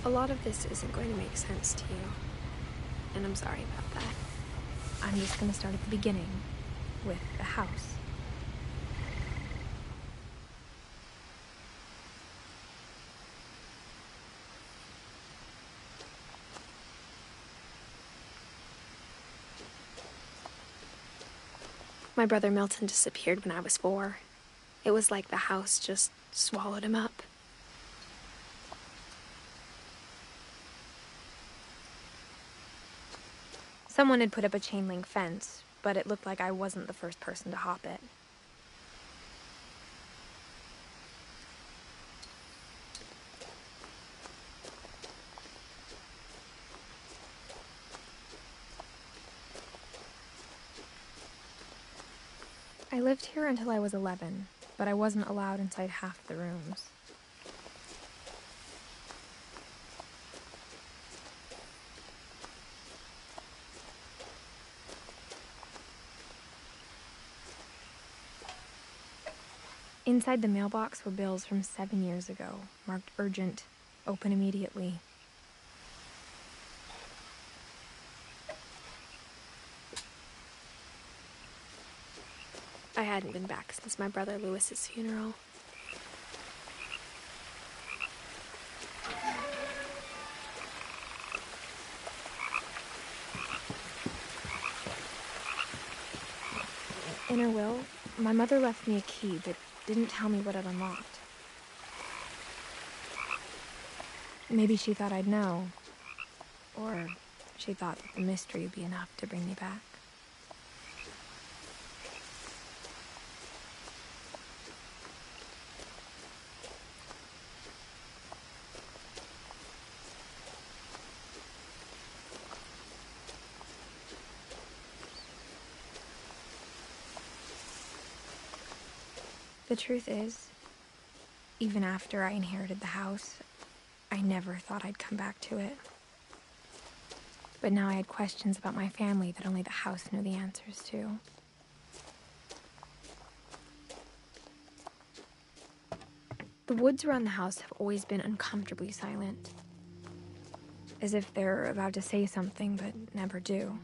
A lot of this isn't going to make sense to you, and I'm sorry about that. I'm just gonna start at the beginning, with the house. My brother Milton disappeared when I was 4. It was like the house just swallowed him up. Someone had put up a chain link fence, but it looked like I wasn't the first person to hop it. I lived here until I was 11, but I wasn't allowed inside half the rooms. Inside the mailbox were bills from 7 years ago, marked urgent, open immediately. I hadn't been back since my brother Lewis's funeral. In her will, my mother left me a key, but didn't tell me what it unlocked. Maybe she thought I'd know. Or she thought that the mystery would be enough to bring me back. The truth is, even after I inherited the house, I never thought I'd come back to it. But now I had questions about my family that only the house knew the answers to. The woods around the house have always been uncomfortably silent, as if they're about to say something but never do.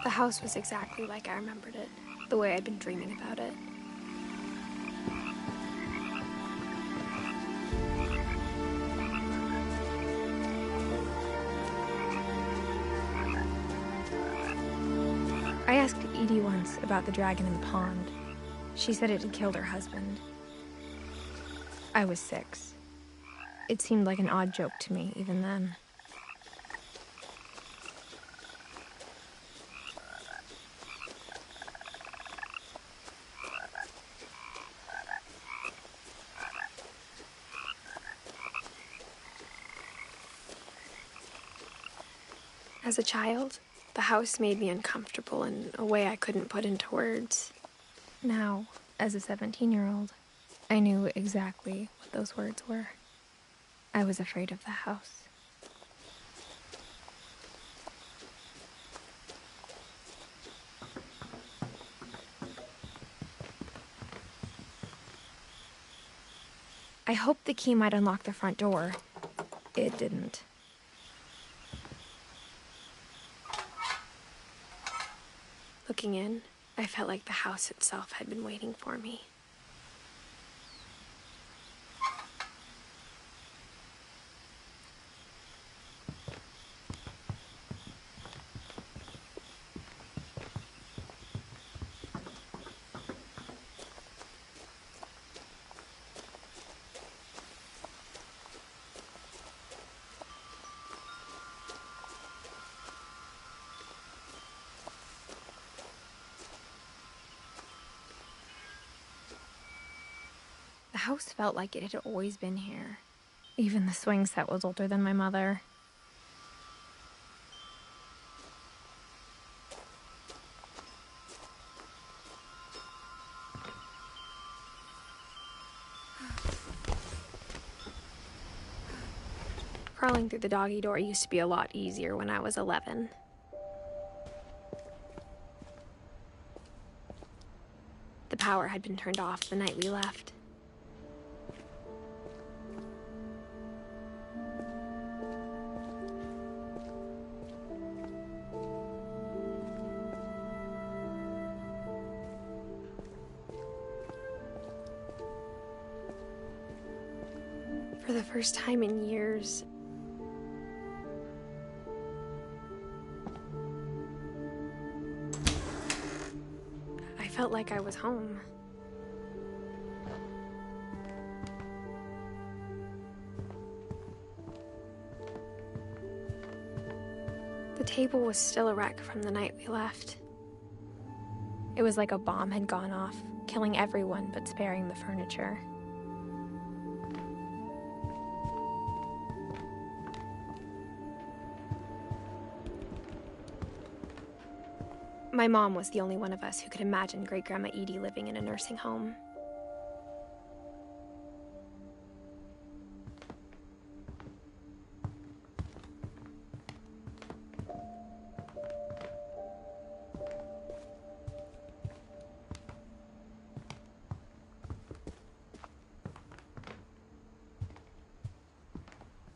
The house was exactly like I remembered it, the way I'd been dreaming about it. I asked Edith once about the dragon in the pond. She said it had killed her husband. I was 6. It seemed like an odd joke to me, even then. As a child, the house made me uncomfortable in a way I couldn't put into words. Now, as a 17-year-old, I knew exactly what those words were. I was afraid of the house. I hoped the key might unlock the front door. It didn't. Looking in, I felt like the house itself had been waiting for me. The house felt like it had always been here. Even the swing set was older than my mother. Crawling through the doggy door used to be a lot easier when I was 11. The power had been turned off the night we left. For the first time in years, I felt like I was home. The table was still a wreck from the night we left. It was like a bomb had gone off, killing everyone but sparing the furniture. My mom was the only one of us who could imagine Great-Grandma Edie living in a nursing home.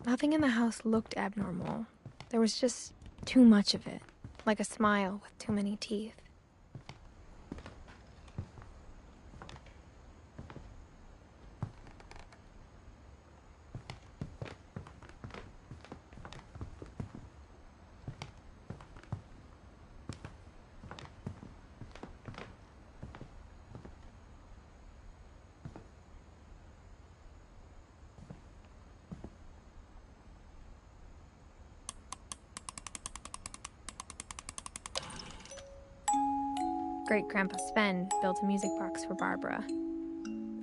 Nothing in the house looked abnormal. There was just too much of it, like a smile with too many teeth. Great-Grandpa Sven built a music box for Barbara,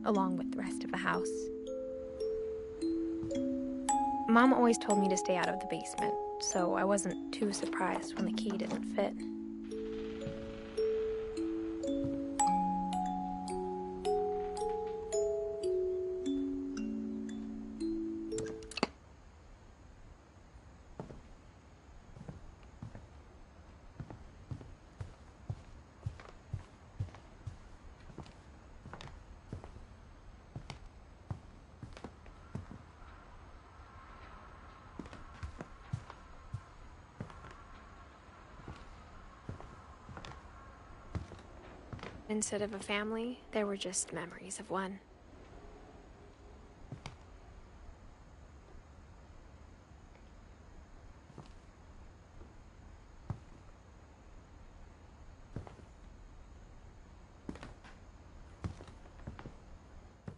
along with the rest of the house. Mom always told me to stay out of the basement, so I wasn't too surprised when the key didn't fit. Instead of a family, there were just memories of one.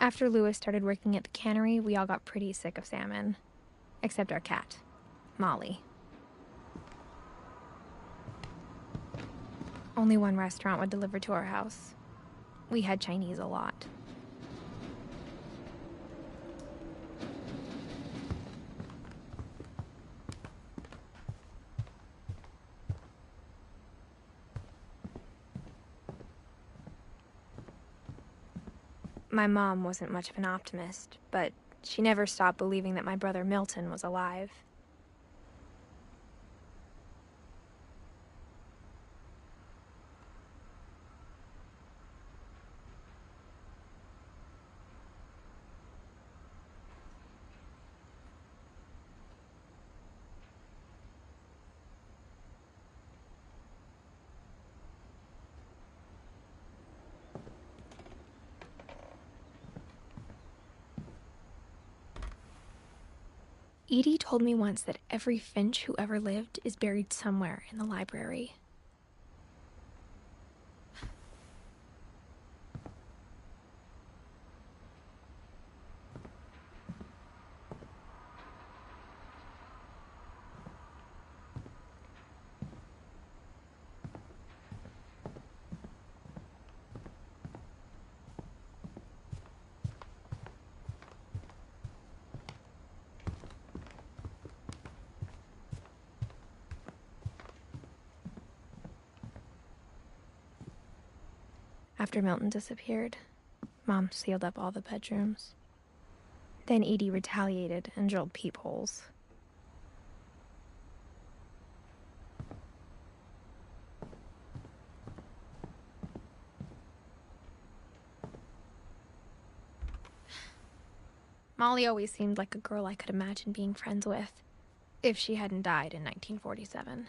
After Louis started working at the cannery, we all got pretty sick of salmon. Except our cat, Molly. Only one restaurant would deliver to our house. We had Chinese a lot. My mom wasn't much of an optimist, but she never stopped believing that my brother Milton was alive. Edie told me once that every Finch who ever lived is buried somewhere in the library. After Milton disappeared, Mom sealed up all the bedrooms. Then Edie retaliated and drilled peepholes. Molly always seemed like a girl I could imagine being friends with, if she hadn't died in 1947.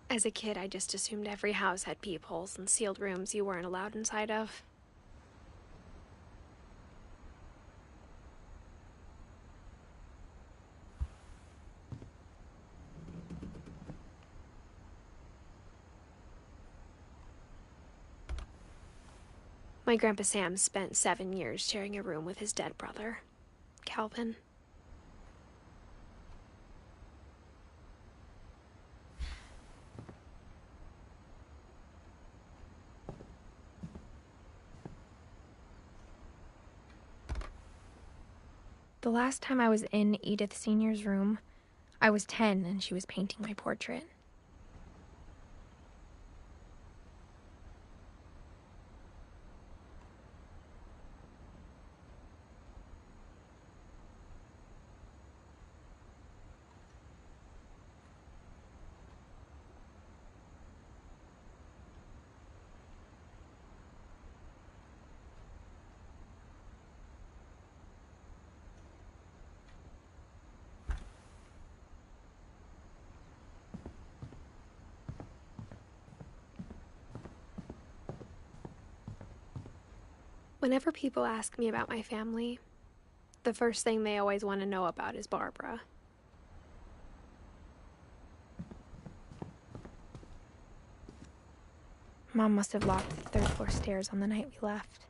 As a kid, I just assumed every house had peepholes and sealed rooms you weren't allowed inside of. My Grandpa Sam spent 7 years sharing a room with his dead brother, Calvin. The last time I was in Edith Sr.'s room, I was 10 and she was painting my portrait. Whenever people ask me about my family, the first thing they always want to know about is Barbara. Mom must have locked the third floor stairs on the night we left.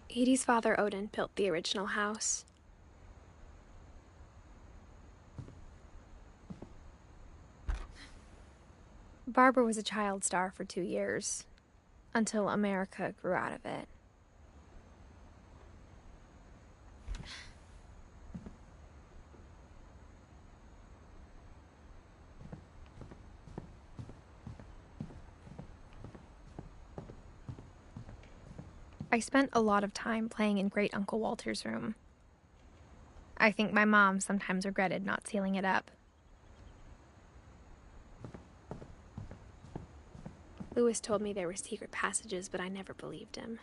Edie's father, Odin, built the original house. Barbara was a child star for 2 years, until America grew out of it. I spent a lot of time playing in Great Uncle Walter's room. I think my mom sometimes regretted not sealing it up. Lewis told me there were secret passages, but I never believed him.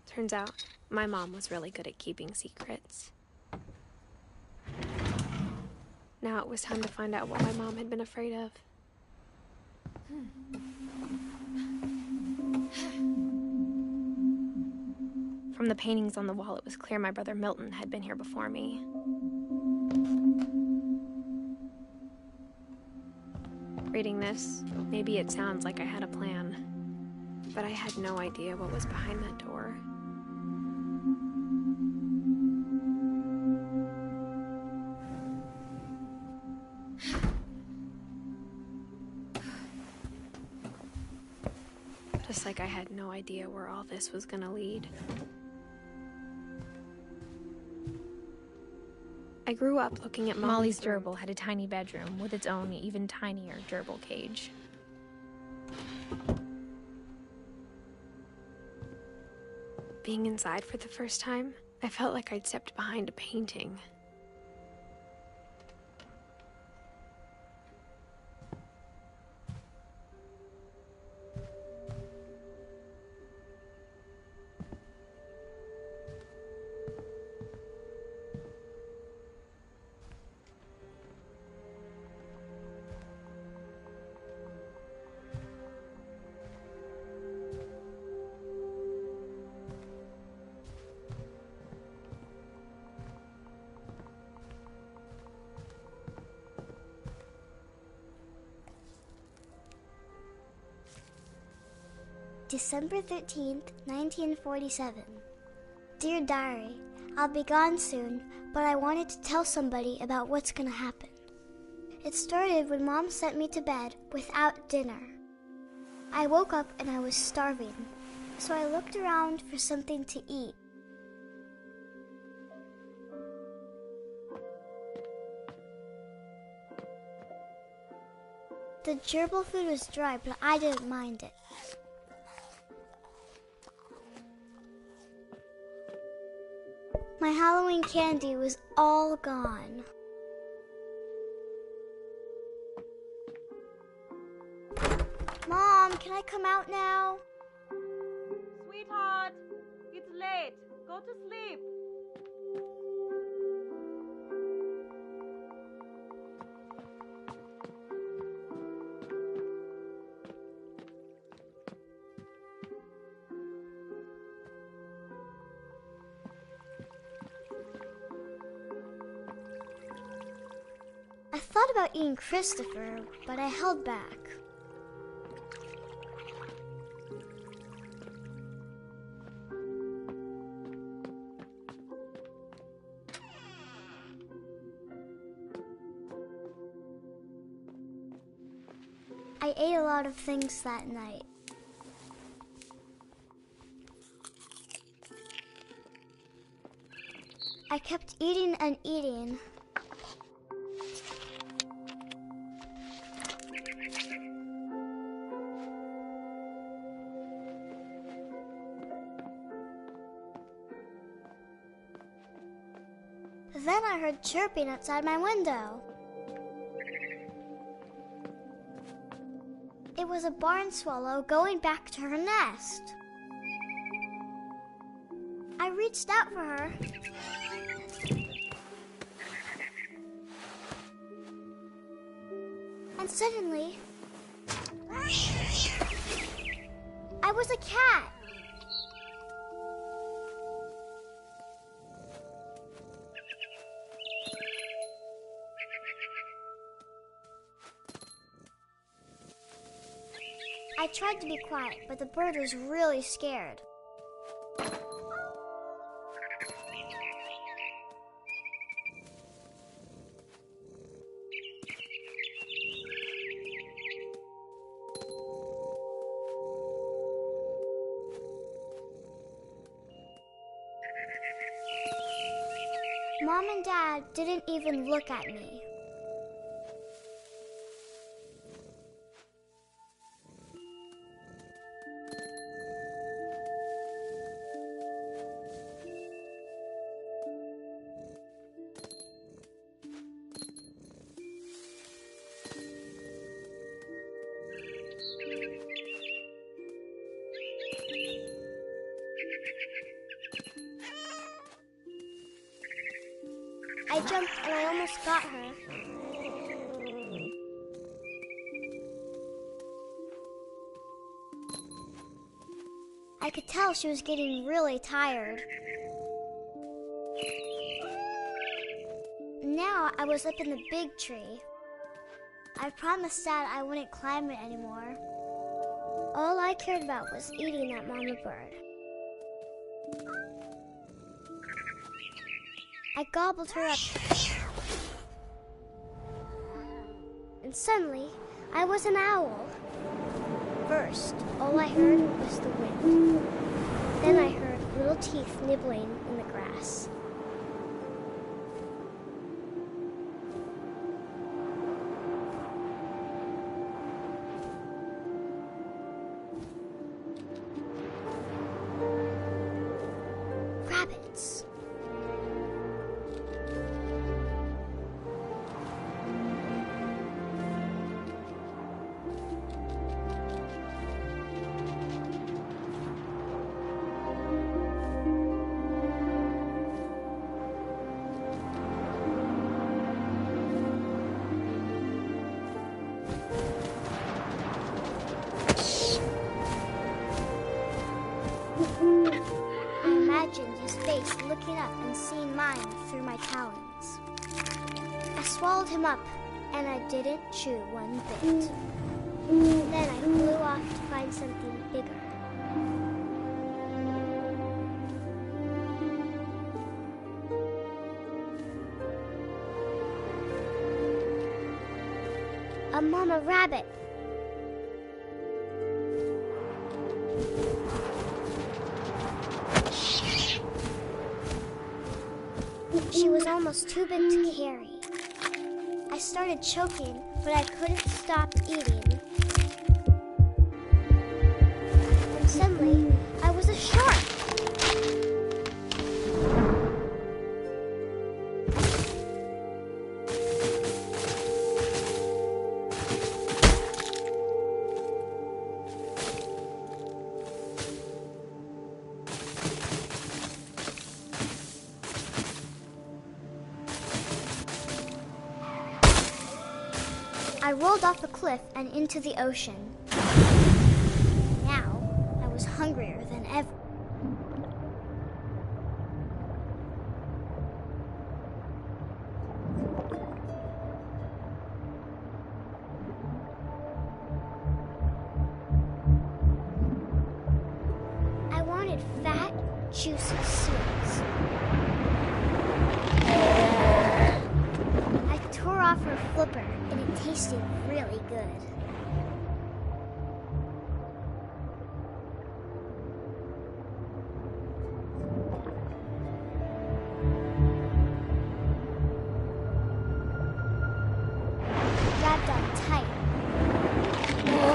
Turns out, my mom was really good at keeping secrets. Now it was time to find out what my mom had been afraid of. From the paintings on the wall, it was clear my brother Milton had been here before me. Reading this, maybe it sounds like I had a plan, but I had no idea what was behind that door. Just like I had no idea where all this was gonna lead. I grew up looking at Molly's gerbil had a tiny bedroom with its own even tinier gerbil cage. Being inside for the first time, I felt like I'd stepped behind a painting. December 13th, 1947. Dear Diary, I'll be gone soon, but I wanted to tell somebody about what's gonna happen. It started when Mom sent me to bed without dinner. I woke up and I was starving, so I looked around for something to eat. The gerbil food was dry, but I didn't mind it. My Halloween candy was all gone. Mom, can I come out now? Sweetheart, it's late. Go to sleep. I thought about eating Christopher, but I held back. I ate a lot of things that night. I kept eating and eating. Then I heard chirping outside my window. It was a barn swallow going back to her nest. I reached out for her. And suddenly, I was a cat. I tried to be quiet, but the bird was really scared. Mom and Dad didn't even look at me. I jumped and I almost got her. I could tell she was getting really tired. Now I was up in the big tree. I promised Dad I wouldn't climb it anymore. All I cared about was eating that mama bird. I gobbled her up. And suddenly, I was an owl. First, all I heard was the wind. Then I heard little teeth nibbling in the grass. Rabbits. I imagined his face looking up and seeing mine through my talons. I swallowed him up, and I didn't chew one bit. Then I flew off to find something bigger. A mama rabbit. She was almost too big to carry. I started choking, but I couldn't stop eating. And suddenly, I was a shark. I rolled off the cliff and into the ocean. Now, I was hungrier than ever. I wanted fat, juicy seeds. I tore off her flipper, and it tasted really good. I grabbed on tight.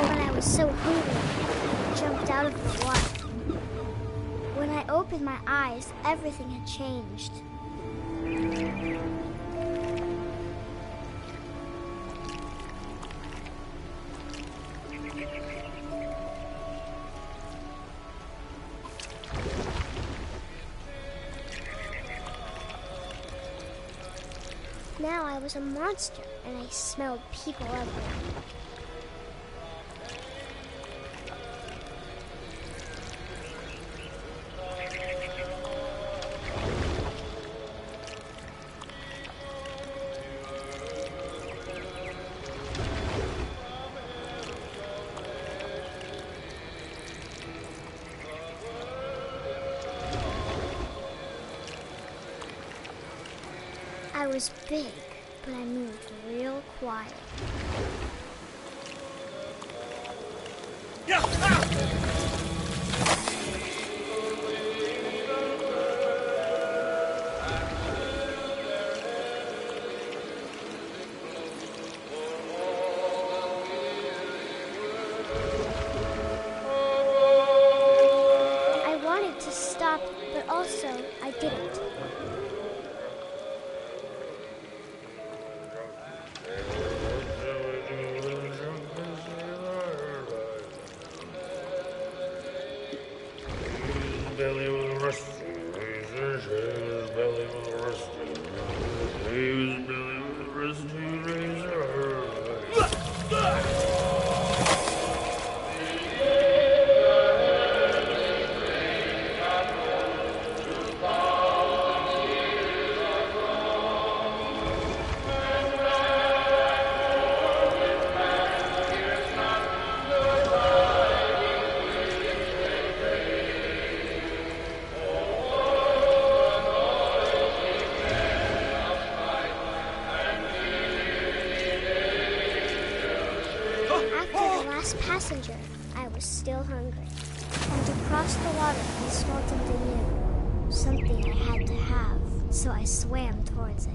When I was so hungry, I jumped out of the water. When I opened my eyes, everything had changed. Now I was a monster, and I smelled people everywhere. I was big, but I moved real quiet. I wanted to stop, but also I didn't. Belly was rusty, his belly was rusty, his belly was rusty, razor. Passenger, I was still hungry. And to cross the water, I smelled something new. Something I had to have, so I swam towards it.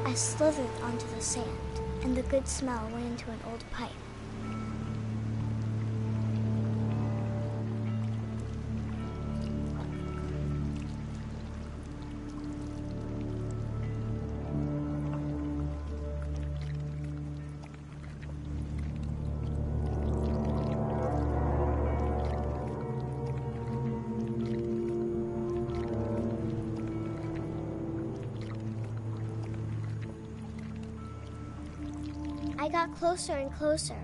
I slithered onto the sand, and the good smell went into an old pipe. I got closer and closer.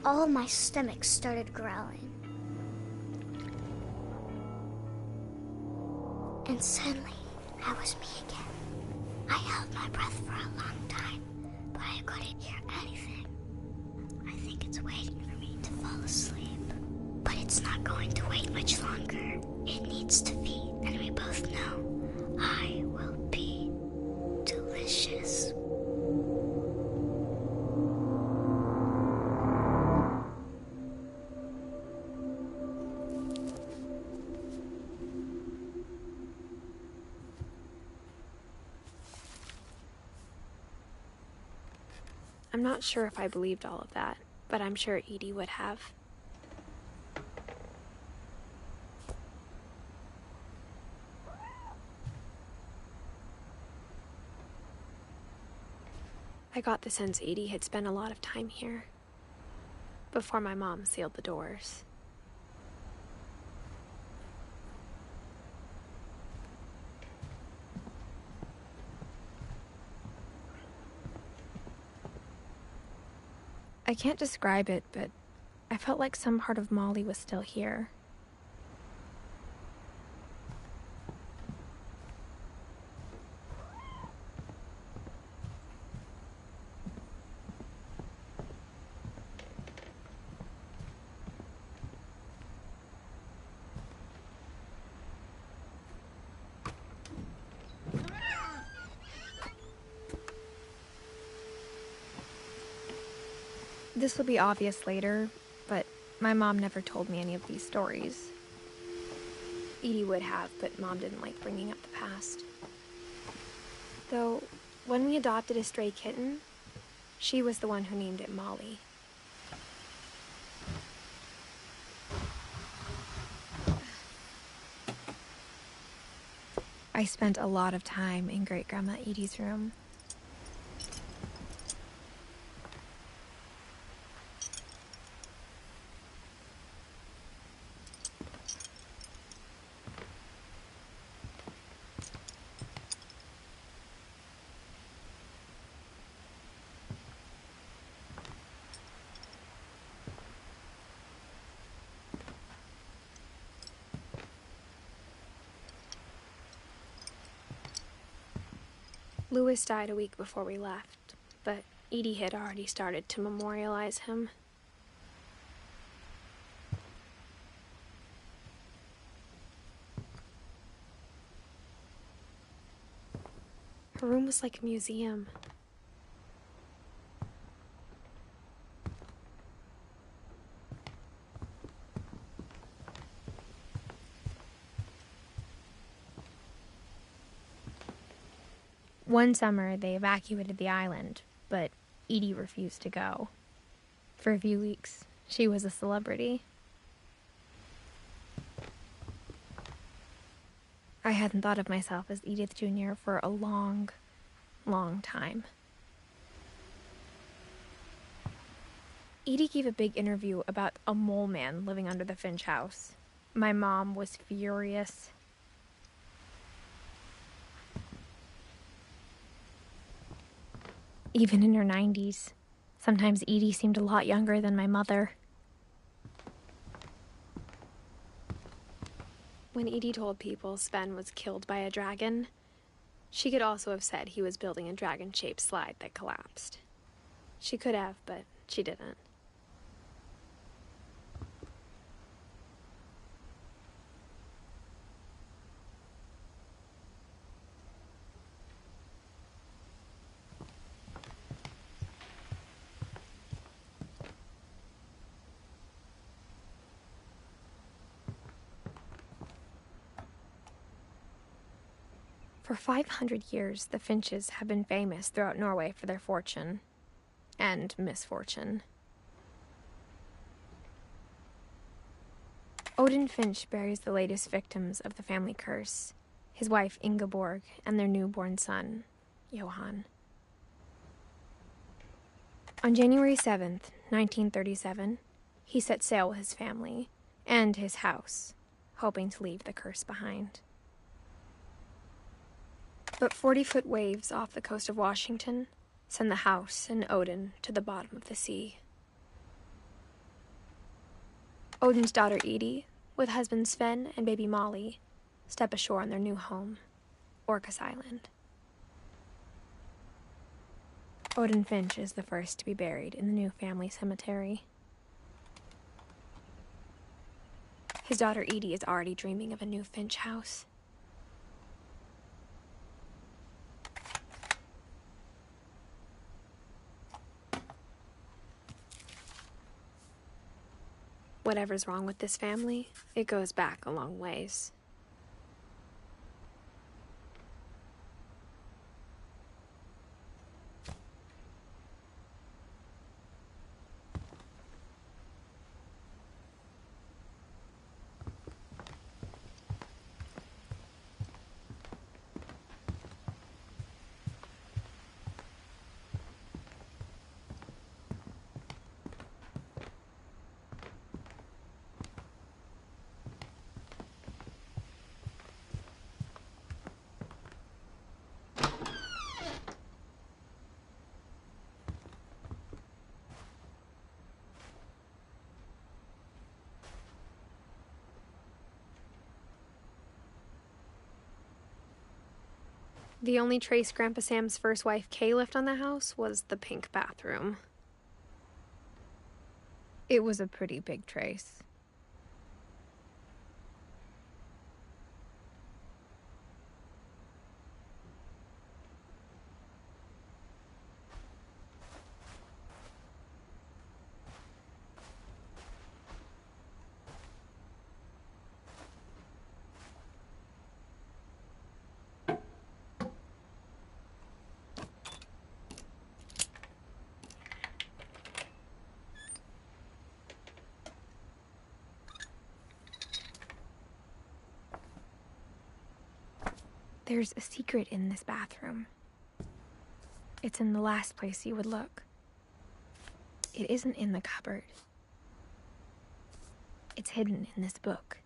All of my stomach started growling. And suddenly, I was me again. I held my breath for a long time, but I couldn't hear anything. I think it's waiting for me to to fall asleep. But it's not going to wait much longer. It needs to feed, and we both know I will be delicious. I'm not sure if I believed all of that, but I'm sure Edie would have. I got the sense Edie had spent a lot of time here, before my mom sealed the doors. I can't describe it, but I felt like some part of Molly was still here. This will be obvious later, but my mom never told me any of these stories. Edie would have, but Mom didn't like bringing up the past. Though, when we adopted a stray kitten, she was the one who named it Molly. I spent a lot of time in Great-Grandma Edie's room. Louis died a week before we left, but Edie had already started to memorialize him. Her room was like a museum. One summer, they evacuated the island, but Edie refused to go. For a few weeks, she was a celebrity. I hadn't thought of myself as Edith Jr. for a long, long time. Edie gave a big interview about a mole man living under the Finch house. My mom was furious. Even in her 90s, sometimes Edie seemed a lot younger than my mother. When Edie told people Sven was killed by a dragon, she could also have said he was building a dragon-shaped slide that collapsed. She could have, but she didn't. For 500 years, the Finches have been famous throughout Norway for their fortune and misfortune. Odin Finch buries the latest victims of the family curse, his wife Ingeborg and their newborn son, Johan. On January 7th, 1937, he set sail with his family and his house, hoping to leave the curse behind. But 40-foot waves off the coast of Washington send the house and Odin to the bottom of the sea. Odin's daughter Edie, with husband Sven and baby Molly, step ashore on their new home, Orcas Island. Odin Finch is the first to be buried in the new family cemetery. His daughter Edie is already dreaming of a new Finch house. Whatever's wrong with this family, it goes back a long ways. The only trace Grandpa Sam's first wife, Kay, left on the house was the pink bathroom. It was a pretty big trace. There's a secret in this bathroom. It's in the last place you would look. It isn't in the cupboard. It's hidden in this book.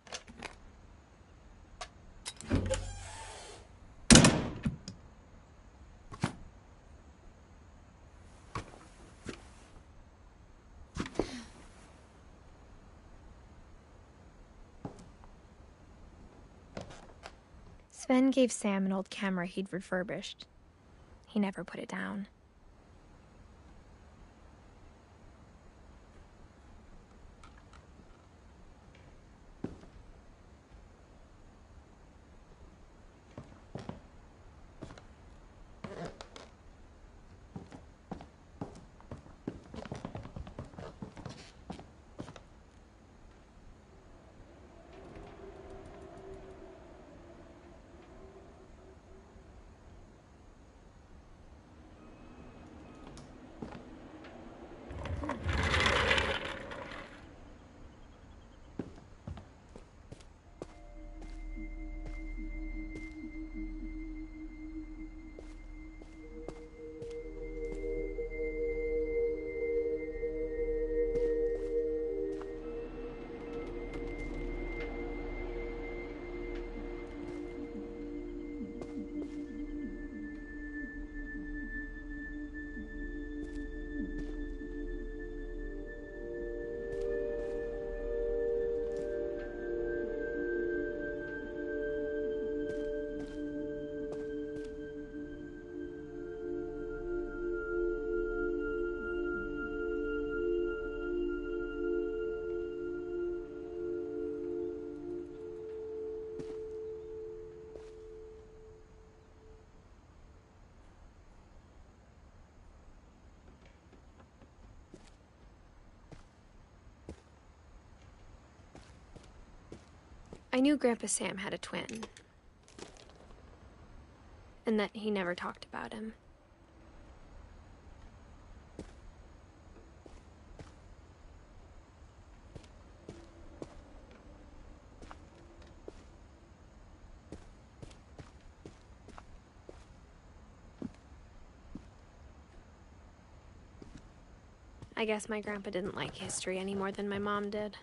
Sven gave Sam an old camera he'd refurbished. He never put it down. I knew Grandpa Sam had a twin, and that he never talked about him. I guess my grandpa didn't like history any more than my mom did.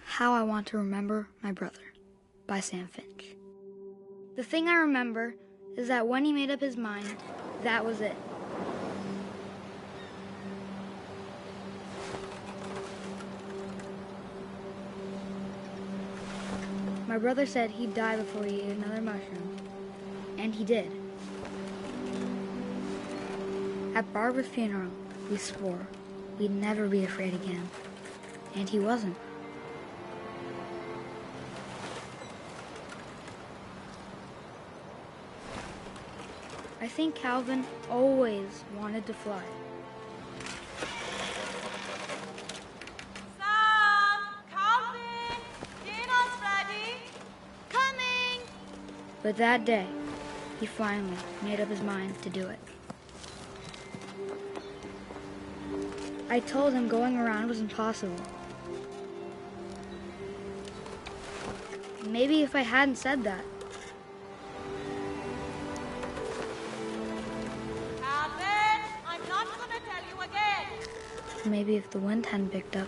How I Want to Remember My Brother by Sam Finch. The thing I remember is that when he made up his mind, that was it. My brother said he'd die before he ate another mushroom. And he did. At Barbara's funeral, we swore we'd never be afraid again. And he wasn't. I think Calvin always wanted to fly. Sam! Calvin! Dinner's ready! Coming! But that day, he finally made up his mind to do it. I told him going around was impossible. Maybe if I hadn't said that, Calvin! I'm not gonna tell you again! maybe if the wind hadn't picked up,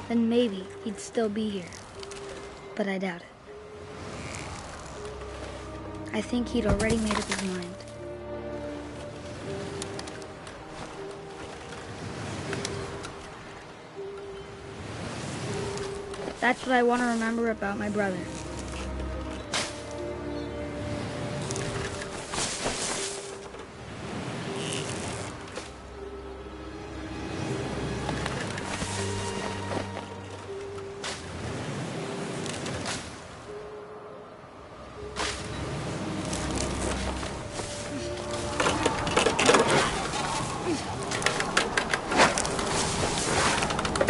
then maybe he'd still be here. But I doubt it. I think he'd already made up his mind. That's what I want to remember about my brother.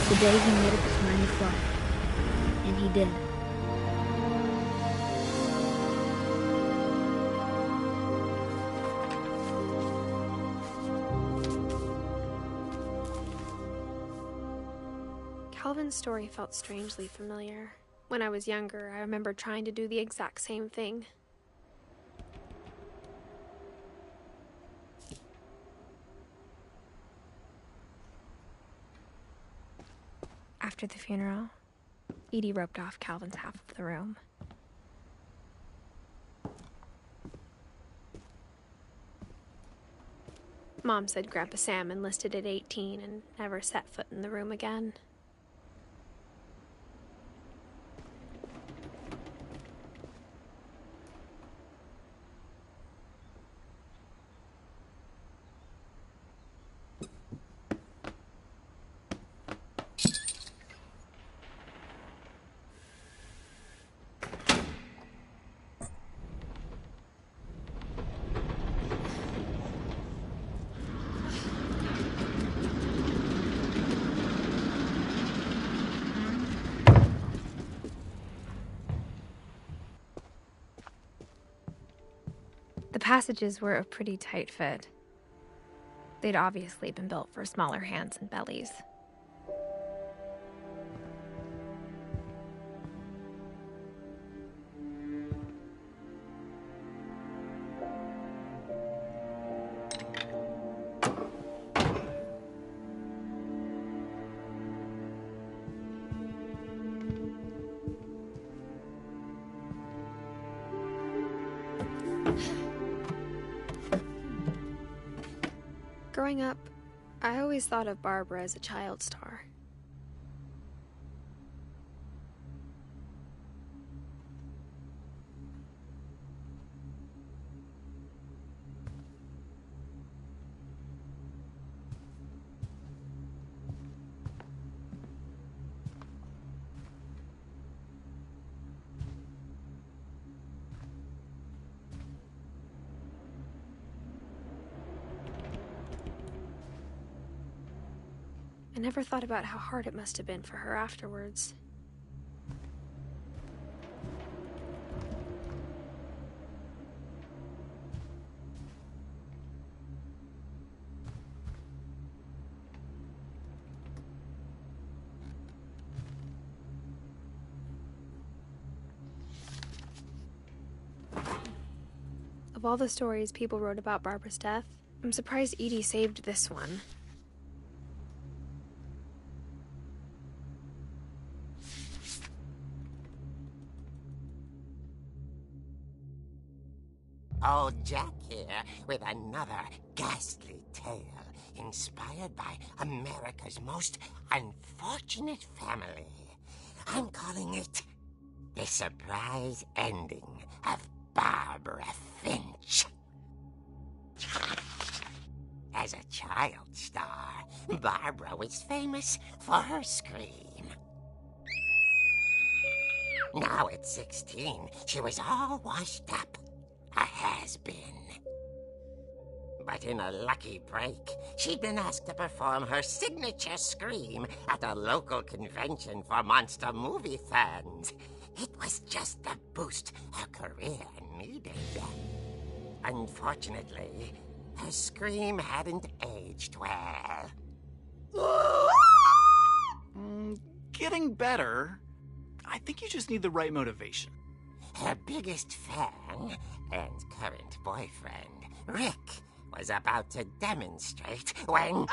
The day he made up his mind to fly. And he did. Calvin's story felt strangely familiar. When I was younger, I remember trying to do the exact same thing. After the funeral, Edie roped off Calvin's half of the room. Mom said Grandpa Sam enlisted at 18 and never set foot in the room again. The passages were a pretty tight fit. They'd obviously been built for smaller hands and bellies. Growing up, I always thought of Barbara as a child star. I never thought about how hard it must have been for her afterwards. Of all the stories people wrote about Barbara's death, I'm surprised Edie saved this one. Old Jack here with another ghastly tale inspired by America's most unfortunate family. I'm calling it The Surprise Ending of Barbara Finch. As a child star, Barbara was famous for her scream. Now at 16, she was all washed up. A has-been. But in a lucky break, she'd been asked to perform her signature scream at a local convention for monster movie fans. It was just the boost her career needed. Unfortunately, her scream hadn't aged well. Getting better. I think you just need the right motivation. Her biggest fan and current boyfriend, Rick, was about to demonstrate when...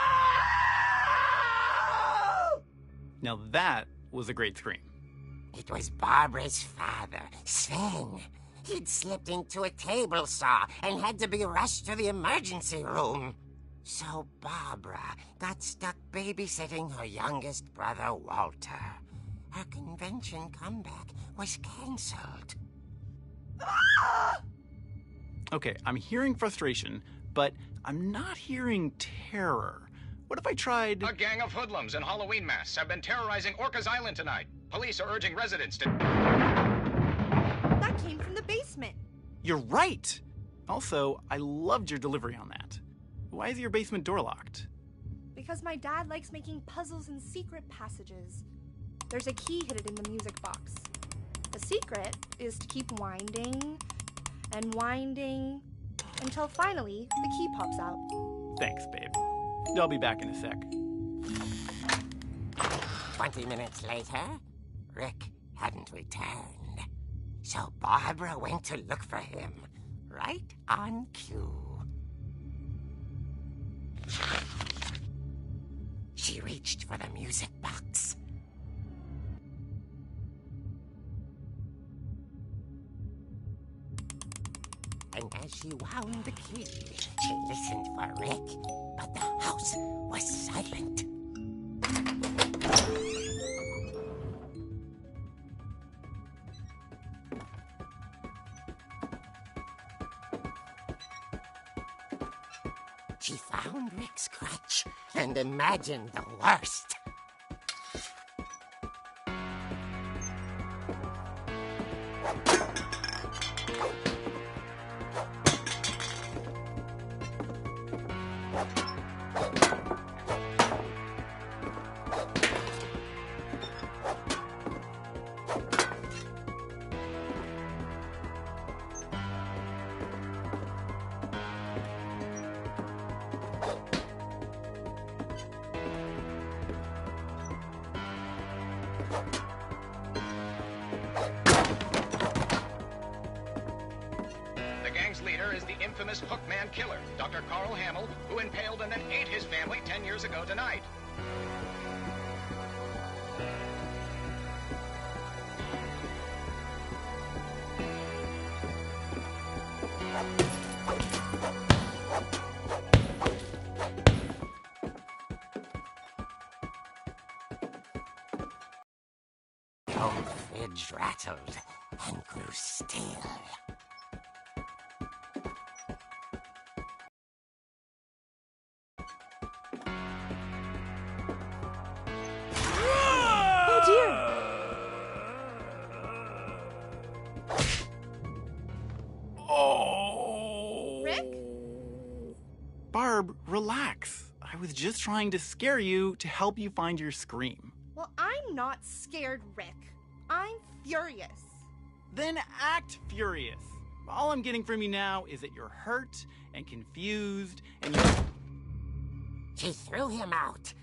Now that was a great scream. It was Barbara's father, Sven. He'd slipped into a table saw and had to be rushed to the emergency room. So Barbara got stuck babysitting her youngest brother, Walter. Her convention comeback was cancelled. Okay, I'm hearing frustration, but I'm not hearing terror. What if I tried... A gang of hoodlums in Halloween masks have been terrorizing Orcas Island tonight. Police are urging residents to... That came from the basement. You're right! Also, I loved your delivery on that. Why is your basement door locked? Because my dad likes making puzzles and secret passages. There's a key hidden in the music box. The secret is to keep winding and winding until finally the key pops out. Thanks, babe. I'll be back in a sec. 20 minutes later, Rick hadn't returned. So Barbara went to look for him, right on cue. She reached for the music box. And as she wound the key, she listened for Rick, but the house was silent. She found Rick's crutch and imagined the worst. The gang's leader is the infamous Hookman killer, Dr. Carl Hamill, who impaled and then ate his family 10 years ago tonight. The old fridge rattled and grew still. Oh dear! Oh! Rick? Barb, relax. I was just trying to scare you to help you find your scream. Well, I'm not scared, Rick. I'm furious. Then act furious. All I'm getting from you now is that you're hurt and confused and you're... She threw him out,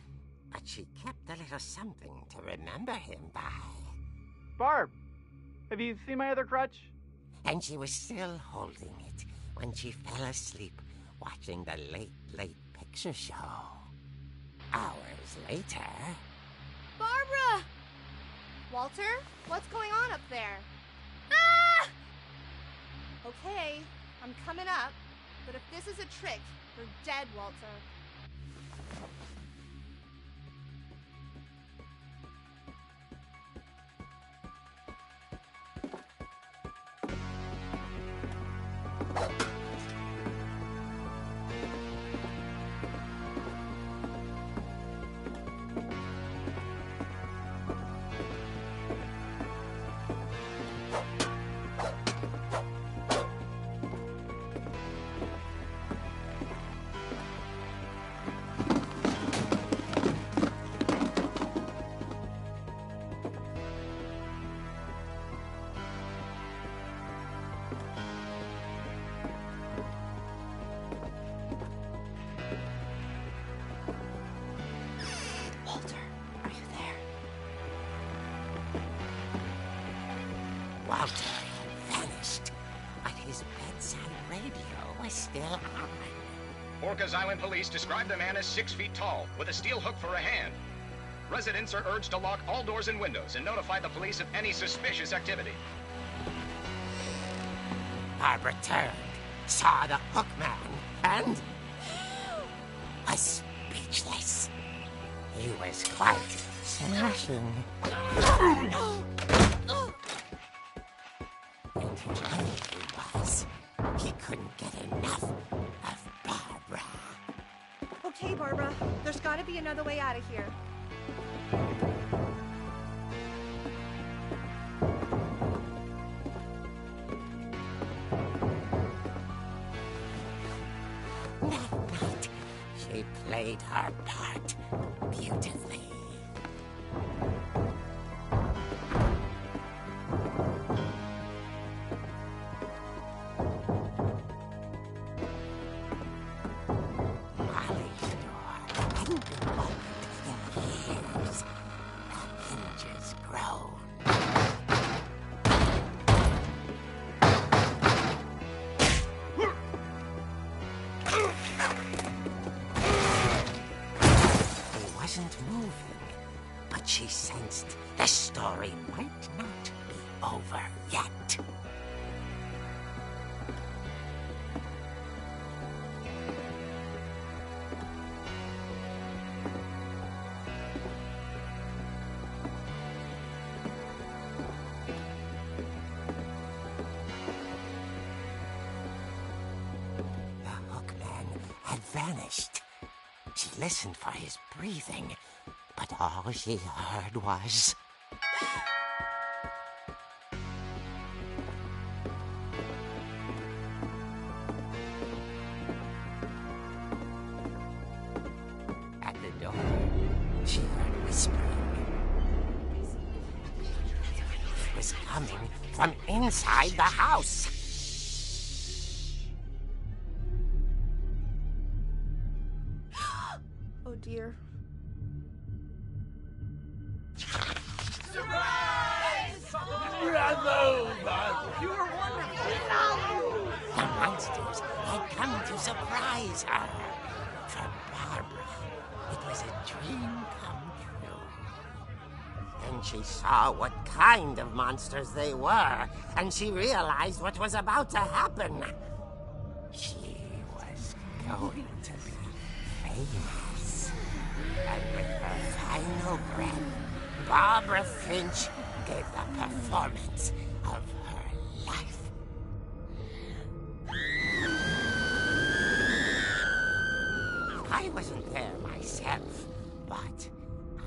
but she kept a little something to remember him by. Barb, have you seen my other crutch? And she was still holding it when she fell asleep watching the late picture show. Hours later... Barbara! Walter, what's going on up there? Ah! Okay, I'm coming up, but if this is a trick, you're dead, Walter. Walter had vanished, but his bedside radio was still on. Orcas Island police describe the man as 6 feet tall, with a steel hook for a hand. Residents are urged to lock all doors and windows and notify the police of any suspicious activity. Barbara turned, saw the hook man, and was speechless. He was quite smashing. And whoever he was, he couldn't get enough of Barbara. Okay, Barbara, there's gotta be another way out of here. That night, she played her part beautifully. Molly's door hadn't been opened in years. The hinges groaned. He wasn't moving, but she sensed the story might not be over yet. The hookman had vanished. She listened for his breathing, but all she heard was... At the door, she heard whispering. It was coming from inside the house. Oh dear. The monsters had come to surprise her. For Barbara, it was a dream come true. Then she saw what kind of monsters they were, and she realized what was about to happen. She was going to be famous. And with her final breath, Barbara Finch gave the performance of her life. I wasn't there myself, but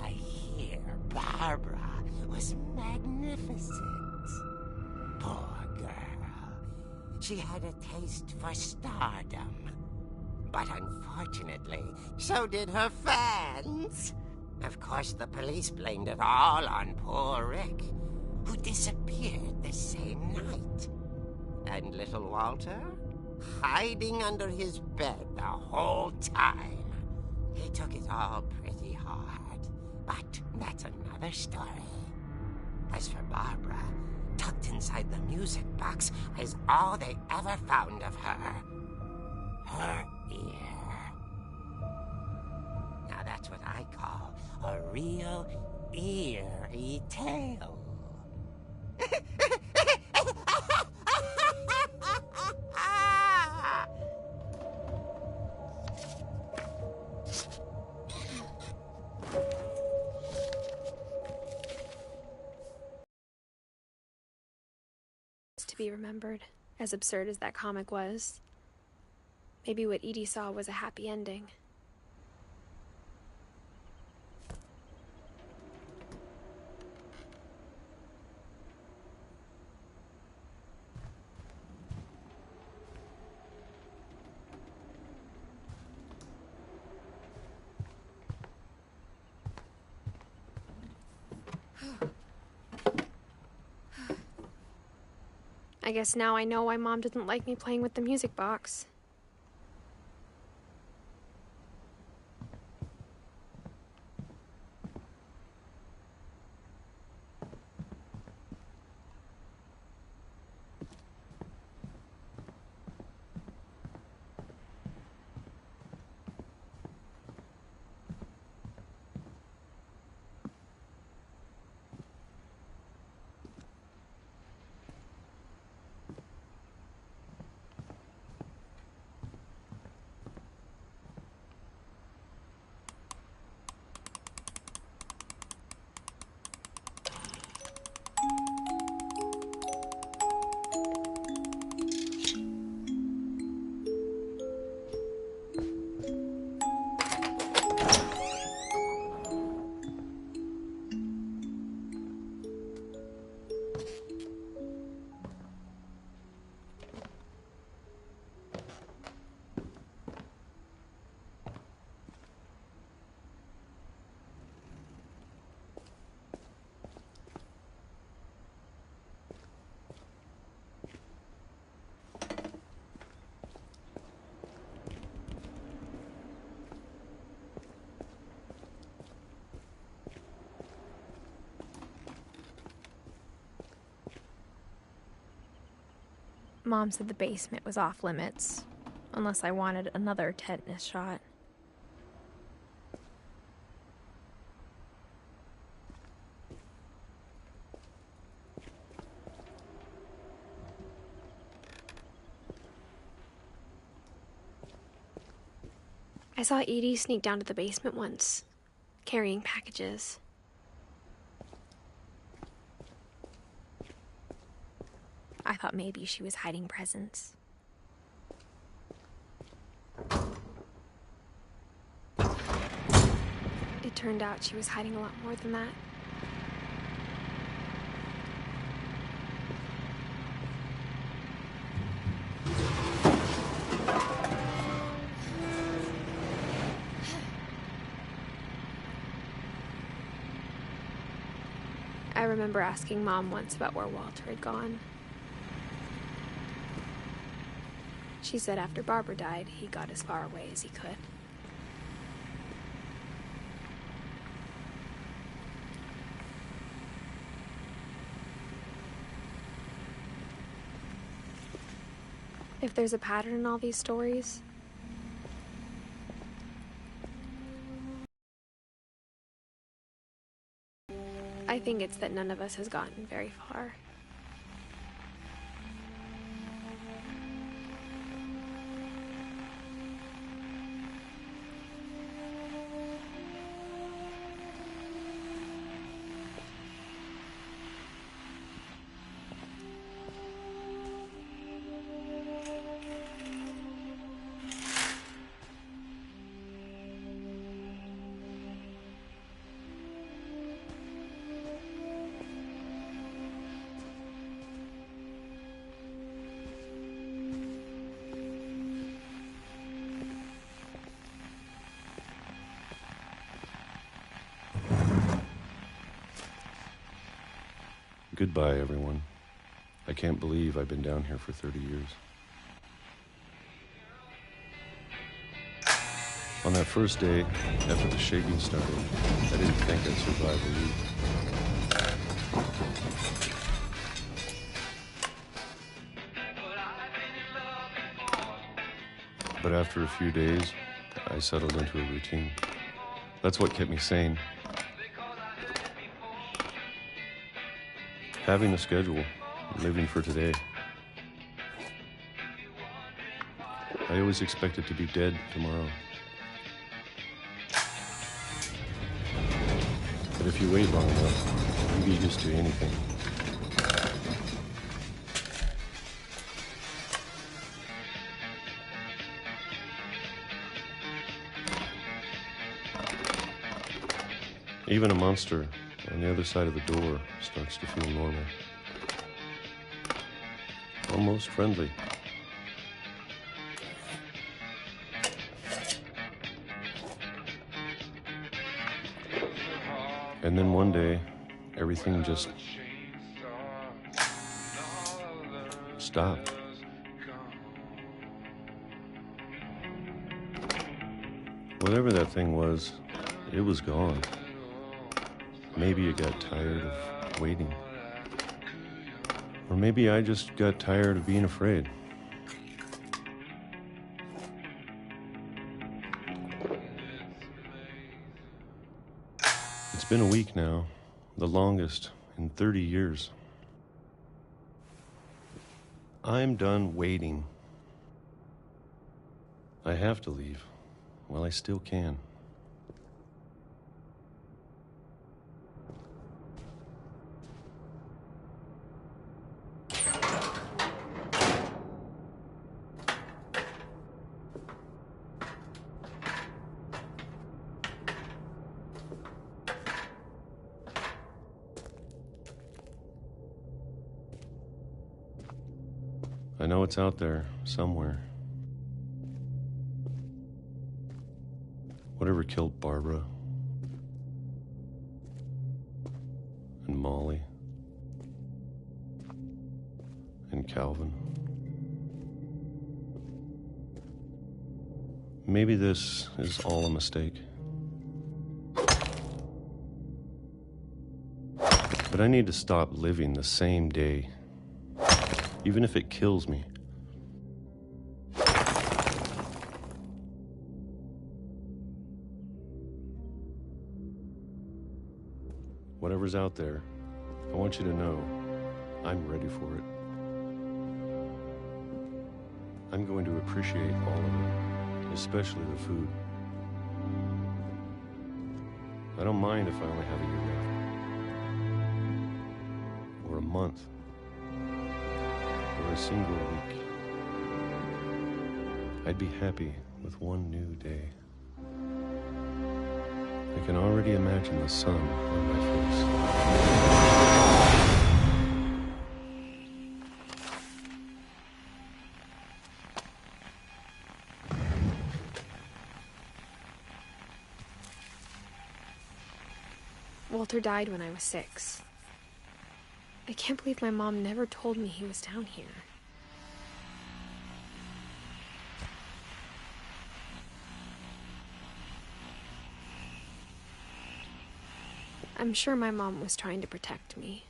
I hear Barbara was magnificent. Poor girl. She had a taste for stardom. But unfortunately, so did her fans. Of course, the police blamed it all on poor Rick, who disappeared the same night. And little Walter? Hiding under his bed the whole time. He took it all pretty hard, but that's another story. As for Barbara, tucked inside the music box is all they ever found of her. Her ear. Now that's what I call a real eerie tale. to be remembered, as absurd as that comic was. Maybe what Edie saw was a happy ending. I guess now I know why Mom didn't like me playing with the music box. Mom said the basement was off limits, unless I wanted another tetanus shot. I saw Edie sneak down to the basement once, carrying packages. I thought maybe she was hiding presents. It turned out she was hiding a lot more than that. I remember asking Mom once about where Walter had gone. She said after Barbara died, he got as far away as he could. If there's a pattern in all these stories, I think it's that none of us has gotten very far. Goodbye, everyone. I can't believe I've been down here for 30 years. On that first day, after the shaking started, I didn't think I'd survive a week. But after a few days, I settled into a routine. That's what kept me sane. Having a schedule, living for today. I always expected to be dead tomorrow. But if you wait long enough, you get used to anything. Even a monster on the other side of the door starts to feel normal. Almost friendly. And then one day, everything just stopped. Whatever that thing was, it was gone. Maybe it got tired of waiting. Or maybe I just got tired of being afraid. It's been a week now, the longest in 30 years. I'm done waiting. I have to leave while I still can. I know it's out there somewhere. Whatever killed Barbara and Molly and Calvin. Maybe this is all a mistake. But I need to stop living the same day, even if it kills me. Whatever's out there, I want you to know I'm ready for it. I'm going to appreciate all of it, especially the food. I don't mind if I only have a year left, or a month, or a single week. I'd be happy with one new day. I can already imagine the sun on my face. Walter died when I was 6. I can't believe my mom never told me he was down here. I'm sure my mom was trying to protect me.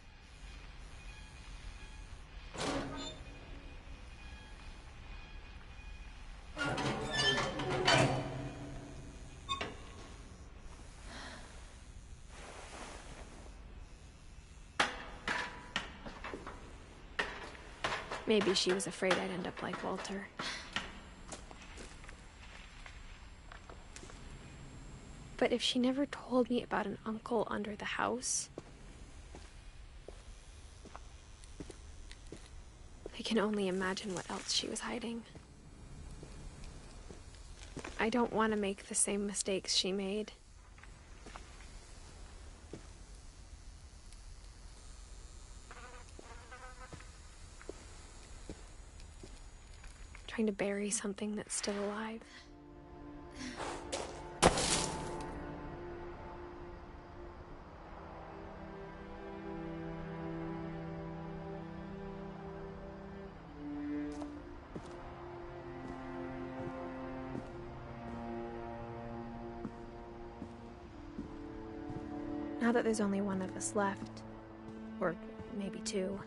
Maybe she was afraid I'd end up like Walter. But if she never told me about an uncle under the house, I can only imagine what else she was hiding. I don't want to make the same mistakes she made. Trying to bury something that's still alive. Now that there's only one of us left, or maybe 2,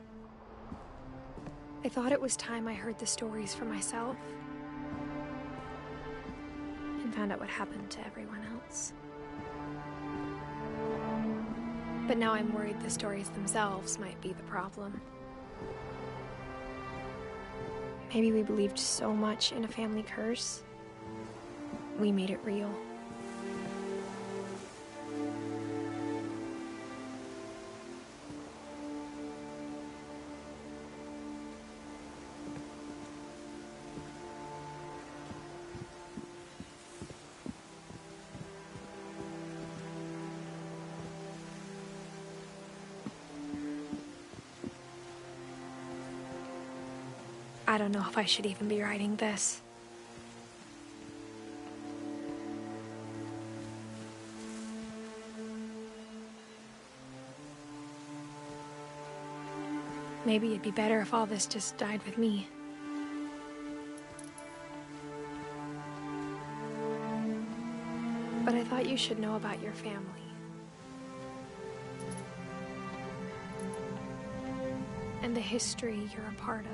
I thought it was time I heard the stories for myself and found out what happened to everyone else. But now I'm worried the stories themselves might be the problem. Maybe we believed so much in a family curse, we made it real. I don't know if I should even be writing this. Maybe it'd be better if all this just died with me. But I thought you should know about your family. And the history you're a part of.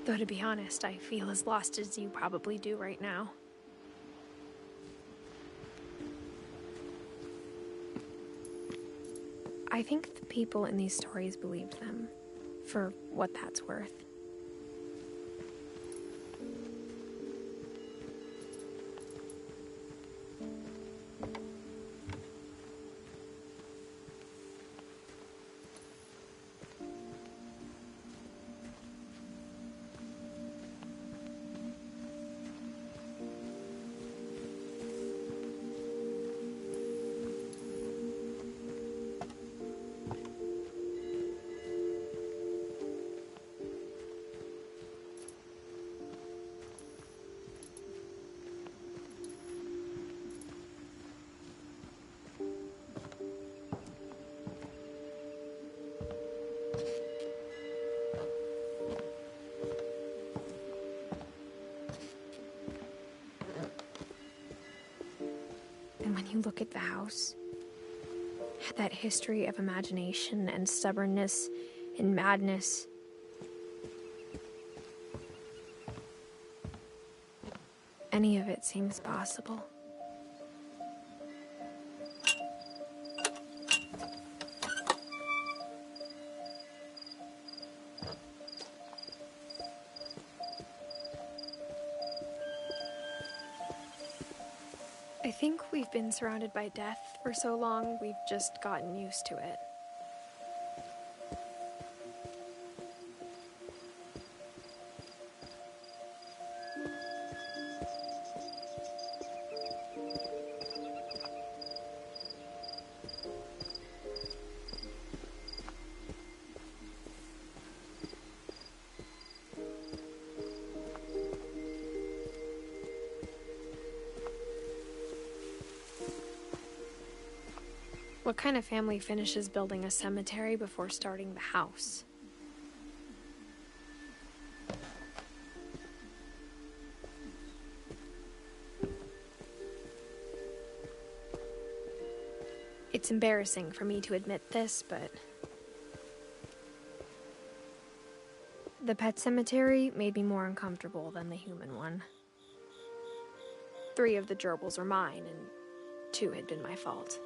Though to be honest, I feel as lost as you probably do right now. I think the people in these stories believed them, for what that's worth. And when you look at the house, that history of imagination and stubbornness and madness, any of it seems possible. I think we've been surrounded by death for so long, we've just gotten used to it. What kind of family finishes building a cemetery before starting the house? It's embarrassing for me to admit this, but the pet cemetery made me more uncomfortable than the human one. 3 of the gerbils are mine, and 2 had been my fault.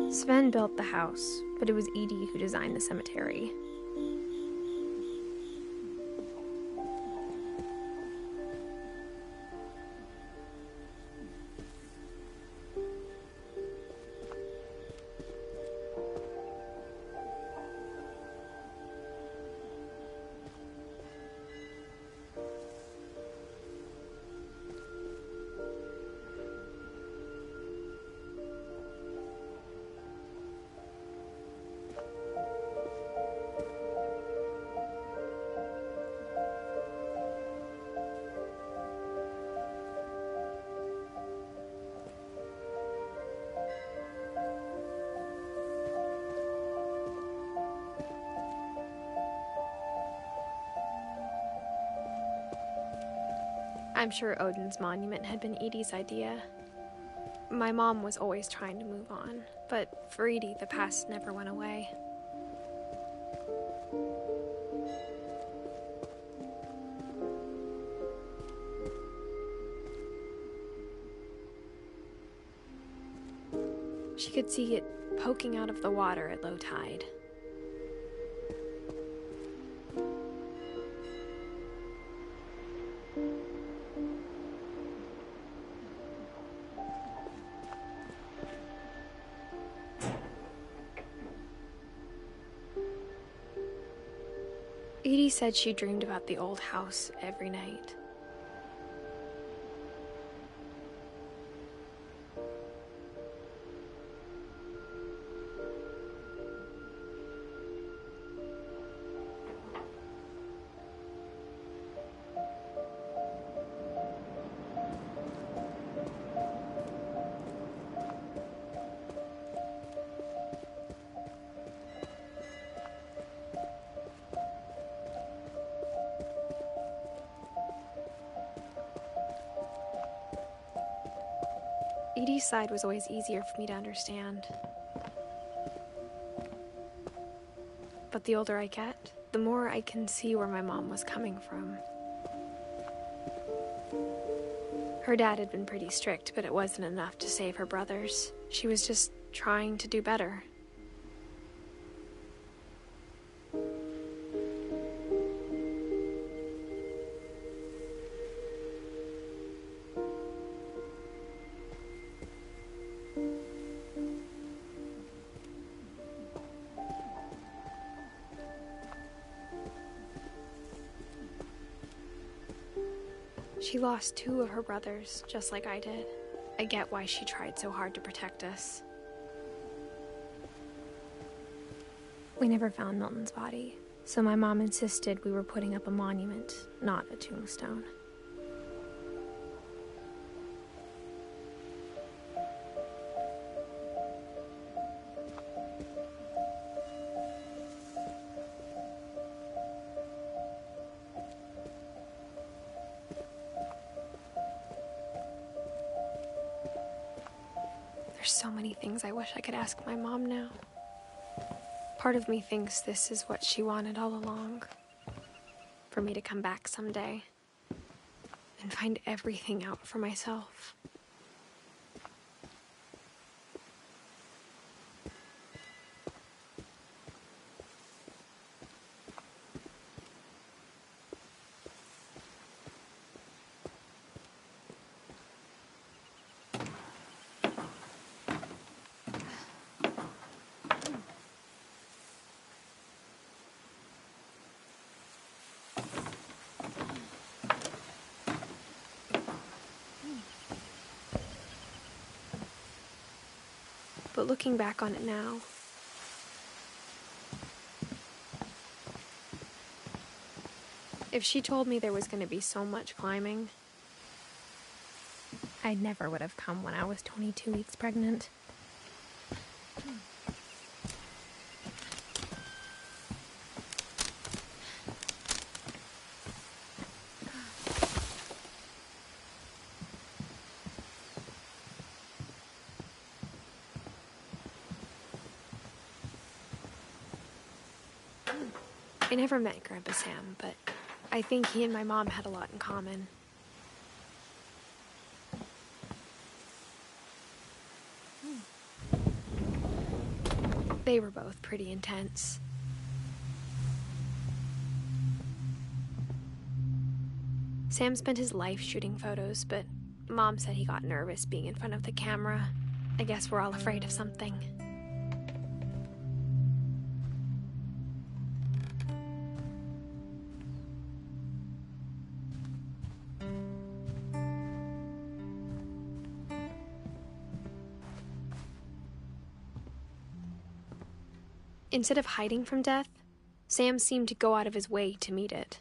Sven built the house, but it was Edith who designed the cemetery. I'm sure Odin's monument had been Edie's idea. My mom was always trying to move on, but for Edie, the past never went away. She could see it poking out of the water at low tide. Edie said she dreamed about the old house every night. Edie's side was always easier for me to understand. But the older I get, the more I can see where my mom was coming from. Her dad had been pretty strict, but it wasn't enough to save her brothers. She was just trying to do better. She lost 2 of her brothers, just like I did. I get why she tried so hard to protect us. We never found Milton's body, so my mom insisted we were putting up a monument, not a tombstone. There's so many things I wish I could ask my mom now. Part of me thinks this is what she wanted all along. For me to come back someday and find everything out for myself. But looking back on it now, if she told me there was going to be so much climbing, I never would have come when I was 22 weeks pregnant. I never met Grandpa Sam, but I think he and my mom had a lot in common. They were both pretty intense. Sam spent his life shooting photos, but Mom said he got nervous being in front of the camera. I guess we're all afraid of something. Instead of hiding from death, Sam seemed to go out of his way to meet it.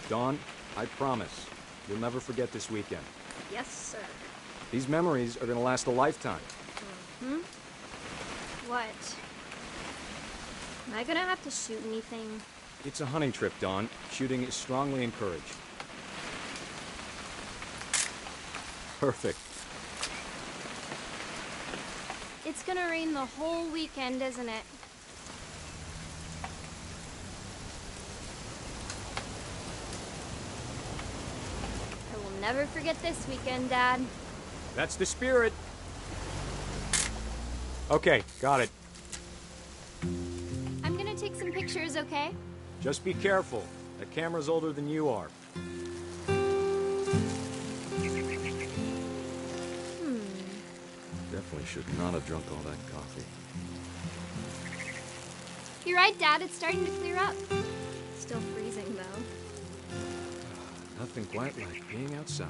Dawn, I promise, you'll never forget this weekend. Yes, sir. These memories are gonna last a lifetime. What? Am I gonna have to shoot anything? It's a hunting trip, Dawn. Shooting is strongly encouraged. Perfect. It's gonna rain the whole weekend, isn't it? I will never forget this weekend, Dad. That's the spirit. Okay, got it. I'm gonna take some pictures, okay? Just be careful. That camera's older than you are. Definitely should not have drunk all that coffee. You're right, Dad. It's starting to clear up. Still freezing, though. Nothing quite like being outside.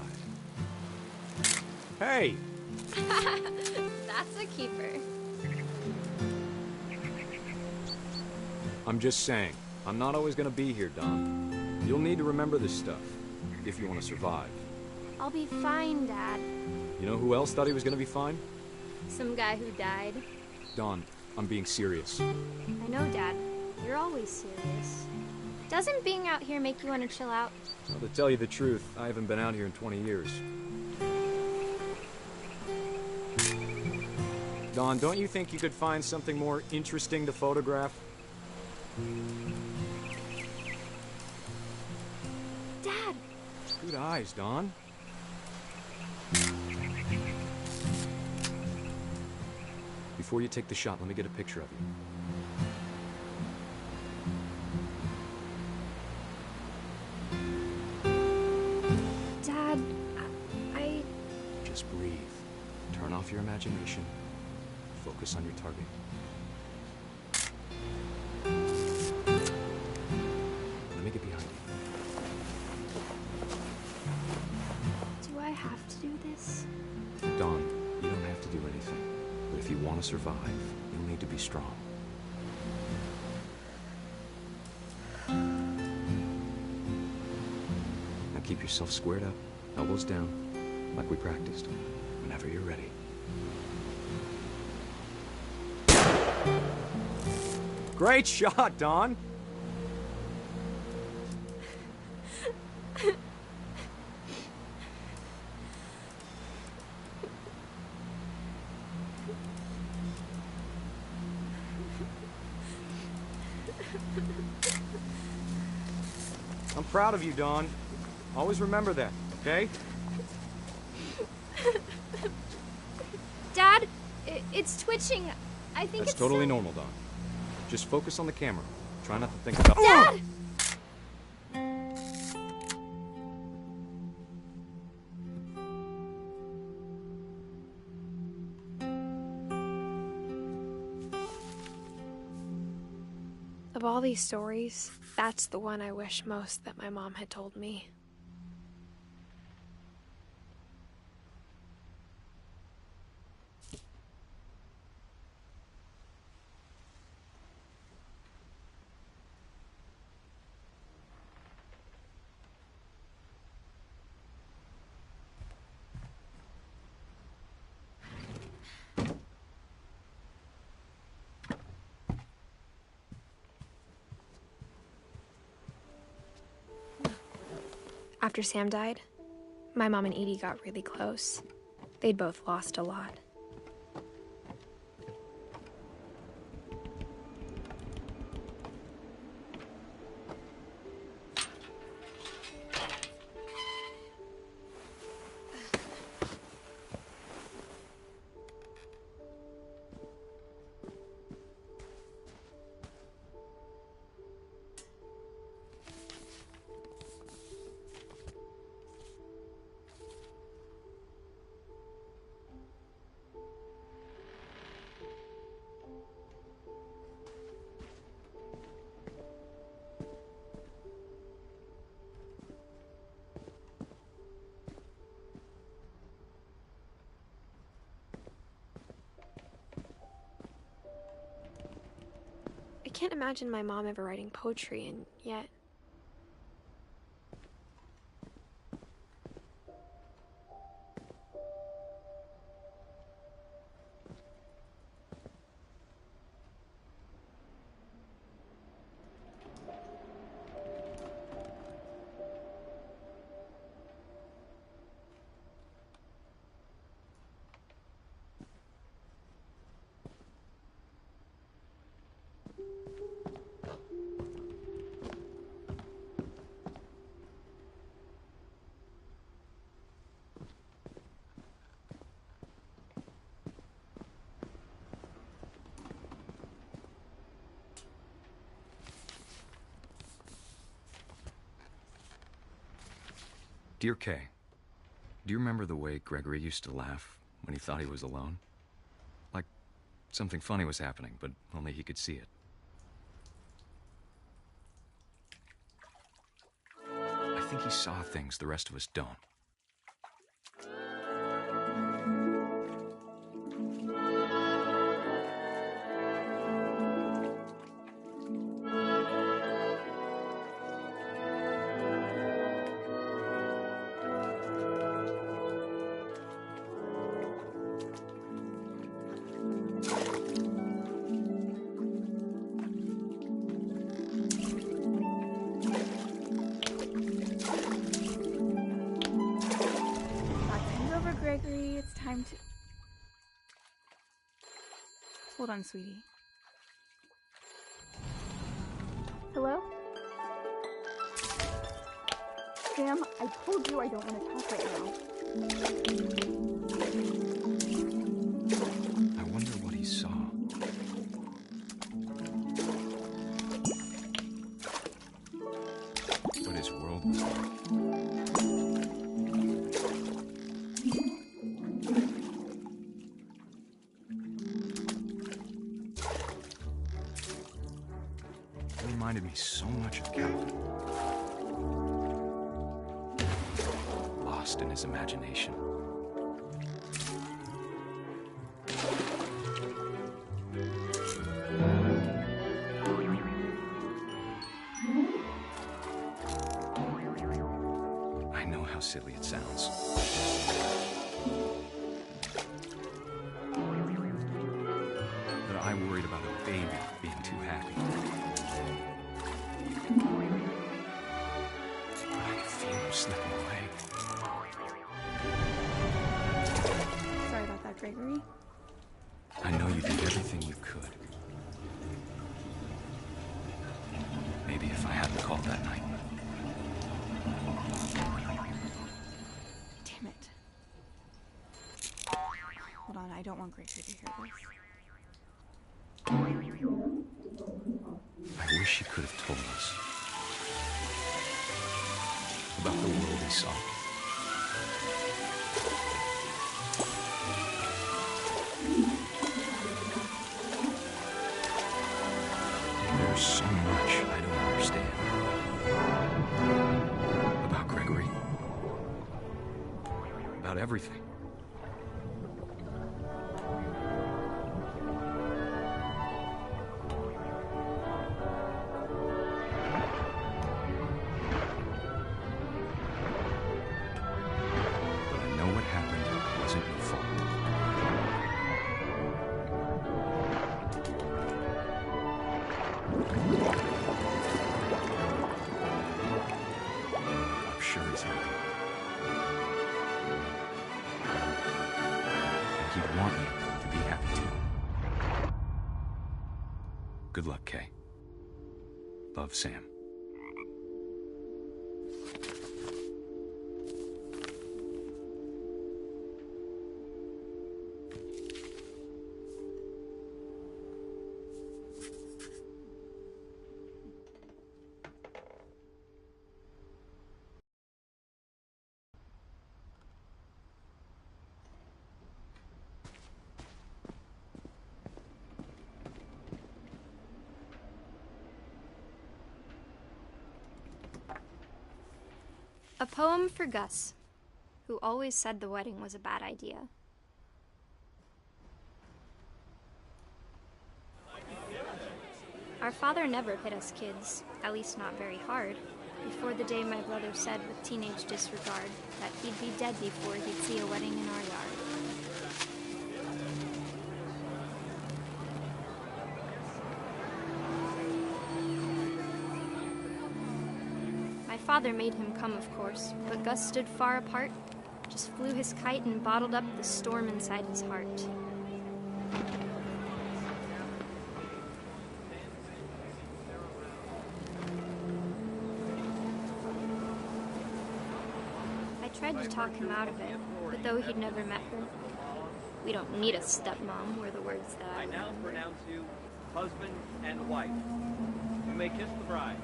Hey! That's a keeper. I'm just saying, I'm not always gonna be here, Don. You'll need to remember this stuff, if you want to survive. I'll be fine, Dad. You know who else thought he was gonna be fine? Some guy who died. Don, I'm being serious. I know, Dad. You're always serious. Doesn't being out here make you want to chill out? Well, to tell you the truth, I haven't been out here in 20 years. Don, don't you think you could find something more interesting to photograph? Dad! Good eyes, Don. Before you take the shot, let me get a picture of you. Dad, I... Just breathe. Turn off your imagination. Focus on your target. Let me get behind you. Do I have to do this? Dawn, you don't have to do anything. But if you want to survive, you'll need to be strong. Now keep yourself squared up, elbows down, like we practiced. Whenever you're ready. Great shot, Dawn! I'm proud of you, Dawn. Always remember that, okay? Dad, it's twitching. I think That's it's totally so... normal, Dawn. Just focus on the camera. Try not to think about... Dad! Of all these stories, that's the one I wish most that my mom had told me. After Sam died, my mom and Edie got really close. They'd both lost a lot. I can't imagine my mom ever writing poetry, and yet... Dear Kay, do you remember the way Gregory used to laugh when he thought he was alone? Like something funny was happening, but only he could see it. I think he saw things the rest of us don't. Gregory, it's time to... Hold on, sweetie. Hello? Sam, I told you I don't want to talk right now. I wonder what he saw. What his world was like. Reminded me so much of Calvin. Lost in his imagination. I know how silly it sounds. But I worried about a baby being too happy. I can feel him slipping away. Sorry about that, Gregory. I know you did everything you could. Maybe if I hadn't called that night. Damn it. Hold on, I don't want Gregory to hear this. I wish he could have told us about the world he saw. There's so much I don't understand about Gregory, about everything. Want you to be happy too. Good luck, Kay. Love, Sam. A poem for Gus, who always said the wedding was a bad idea. Our father never hit us kids, at least not very hard, before the day my brother said with teenage disregard that he'd be dead before he'd see a wedding in our yard. My father made him come, of course, but Gus stood far apart, just flew his kite and bottled up the storm inside his heart. I tried to talk him out of it, but though he'd never met her, we don't need a stepmom were the words that I now remember. pronounce you husband and wife. You may kiss the bride.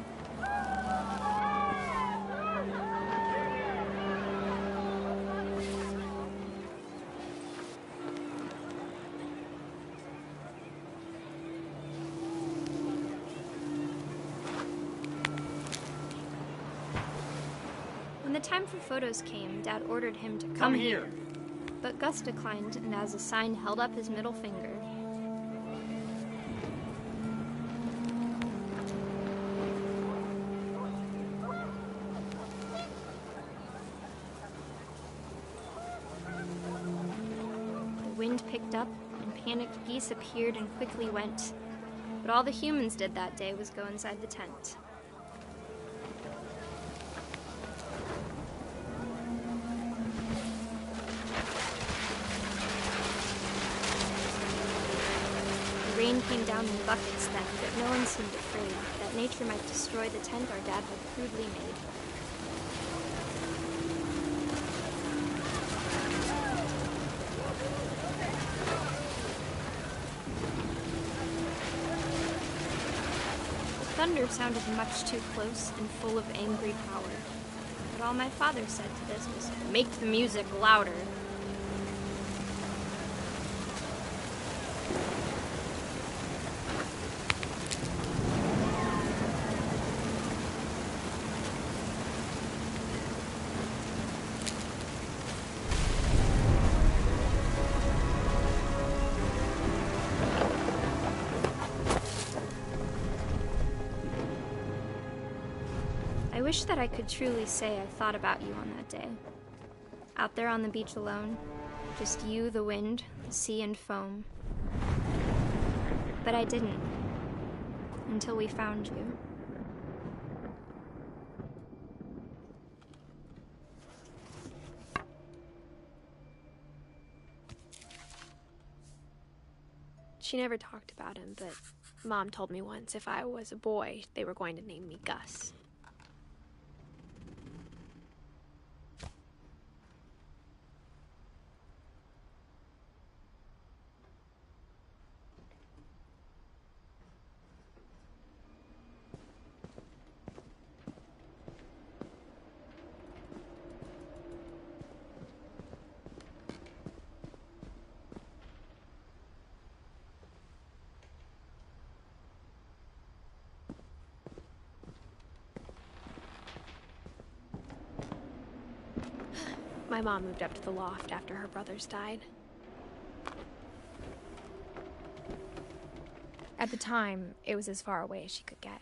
When the time for photos came, Dad ordered him to Come here. But Gus declined, and as a sign held up his middle finger. The wind picked up, and panicked geese appeared and quickly went. But all the humans did that day was go inside the tent. The rain came down in buckets then, but no one seemed afraid that nature might destroy the tent our dad had crudely made. The thunder sounded much too close and full of angry power. But all my father said to this was, "Make the music louder." I wish that I could truly say I thought about you on that day. Out there on the beach alone, just you, the wind, the sea, and foam. But I didn't, until we found you. She never talked about him, but Mom told me once if I was a boy, they were going to name me Gus. My mom moved up to the loft after her brothers died. At the time, it was as far away as she could get.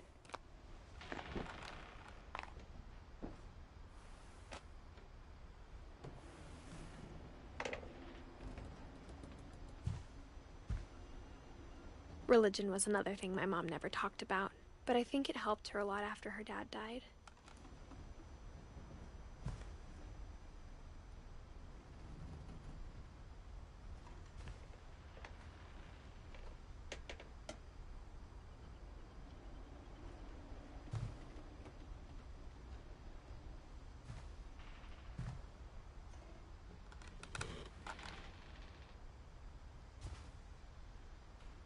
Religion was another thing my mom never talked about, but I think it helped her a lot after her dad died.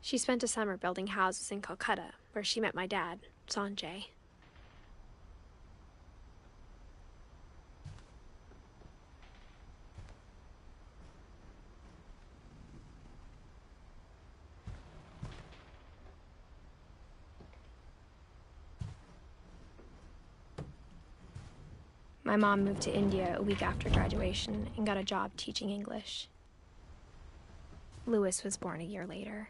She spent a summer building houses in Calcutta, where she met my dad, Sanjay. My mom moved to India a week after graduation and got a job teaching English. Louis was born a year later.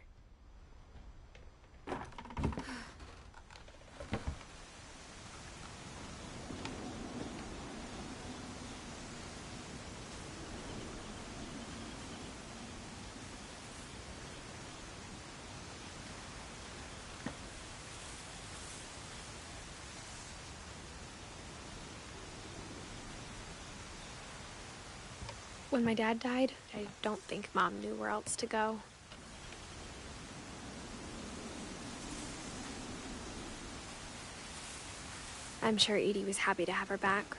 When my dad died, I don't think Mom knew where else to go. I'm sure Edie was happy to have her back.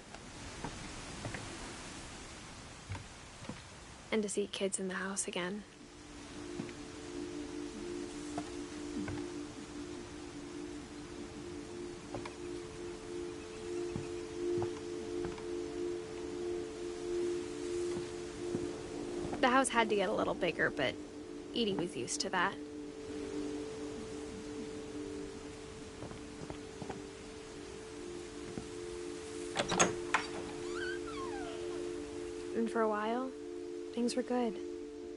And to see kids in the house again. The house had to get a little bigger, but Edie was used to that. And for a while, things were good.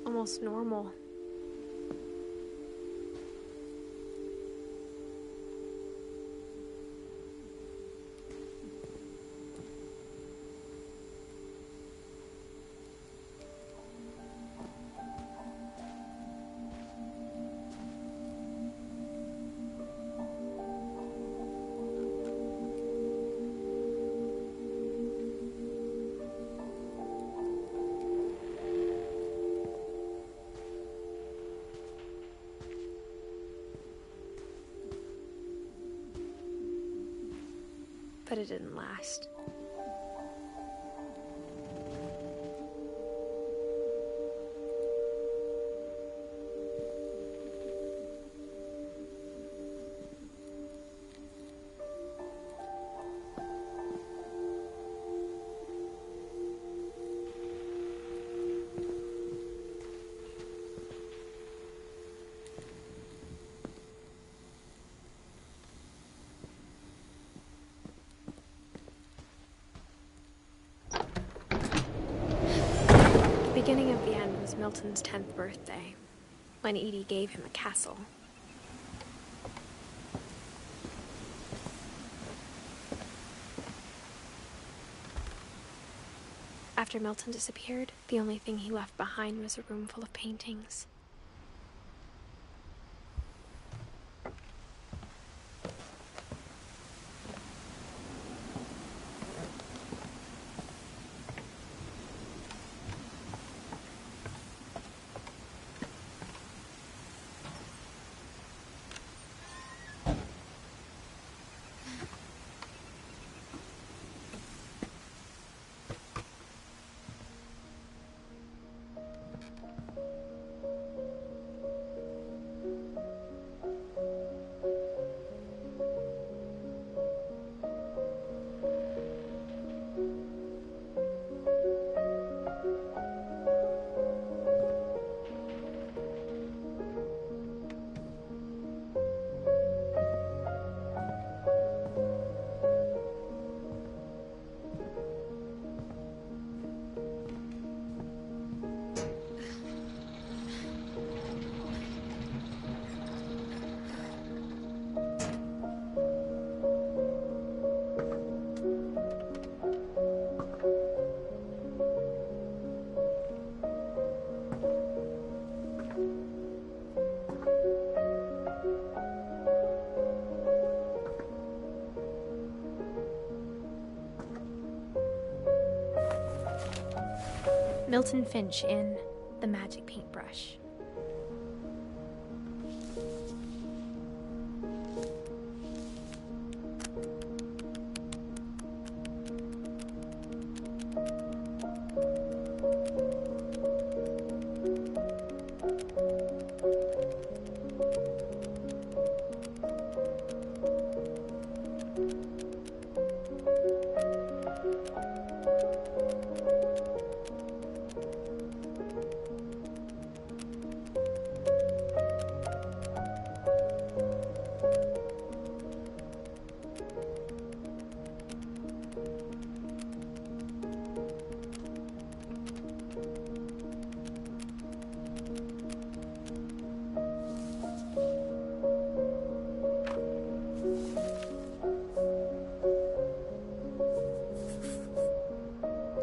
Almost normal. But it didn't last. The beginning of the end was Milton's 10th birthday, when Edie gave him a castle. After Milton disappeared, the only thing he left behind was a room full of paintings. Milton Finch in The Magic Paintbrush.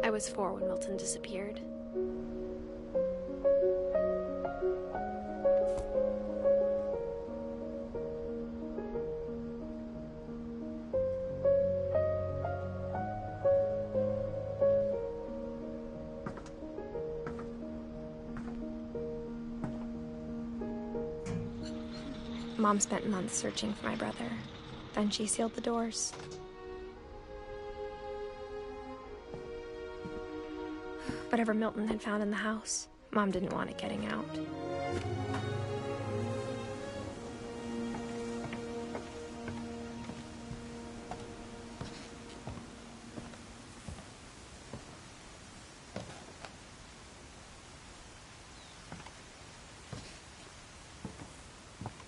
I was 4 when Milton disappeared. Mom spent months searching for my brother. Then she sealed the doors. Whatever Milton had found in the house, Mom didn't want it getting out.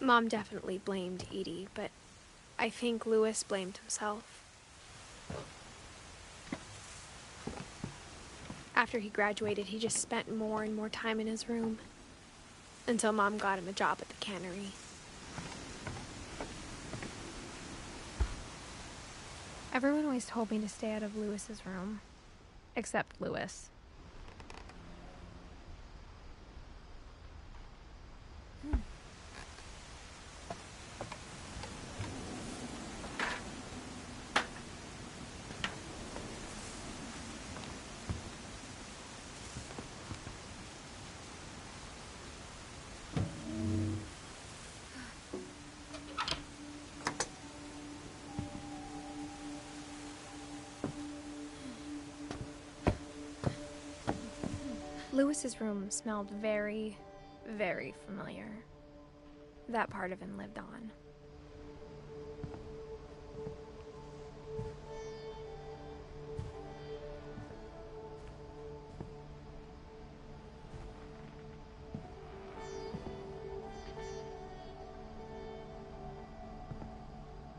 Mom definitely blamed Edie, but I think Louis blamed himself. After he graduated, he just spent more and more time in his room. Until Mom got him a job at the cannery. Everyone always told me to stay out of Lewis's room. Except Lewis. Lewis's room smelled very, very familiar. That part of him lived on.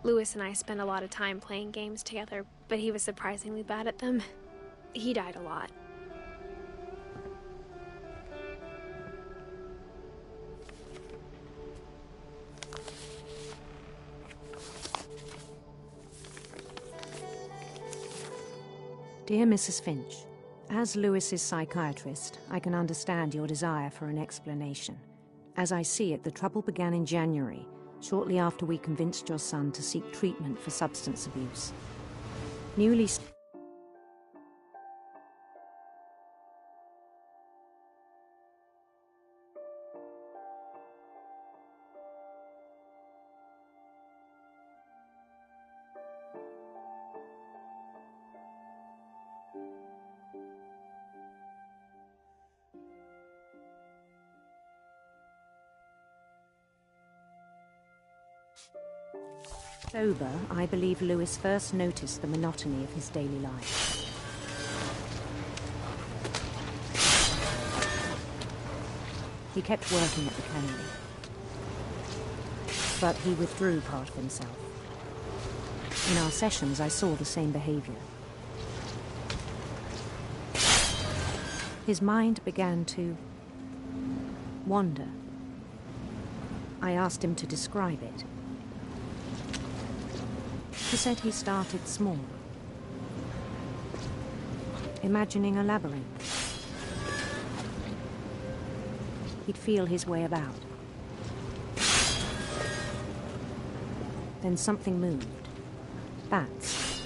Lewis and I spent a lot of time playing games together, but he was surprisingly bad at them. He died a lot. Dear Mrs. Finch, as Lewis's psychiatrist, I can understand your desire for an explanation. As I see it, the trouble began in January, shortly after we convinced your son to seek treatment for substance abuse. Newly sober, I believe Lewis first noticed the monotony of his daily life. He kept working at the cannery, but he withdrew part of himself. In our sessions, I saw the same behavior. His mind began to wander. I asked him to describe it. He said he started small, imagining a labyrinth. He'd feel his way about. Then something moved. Bats.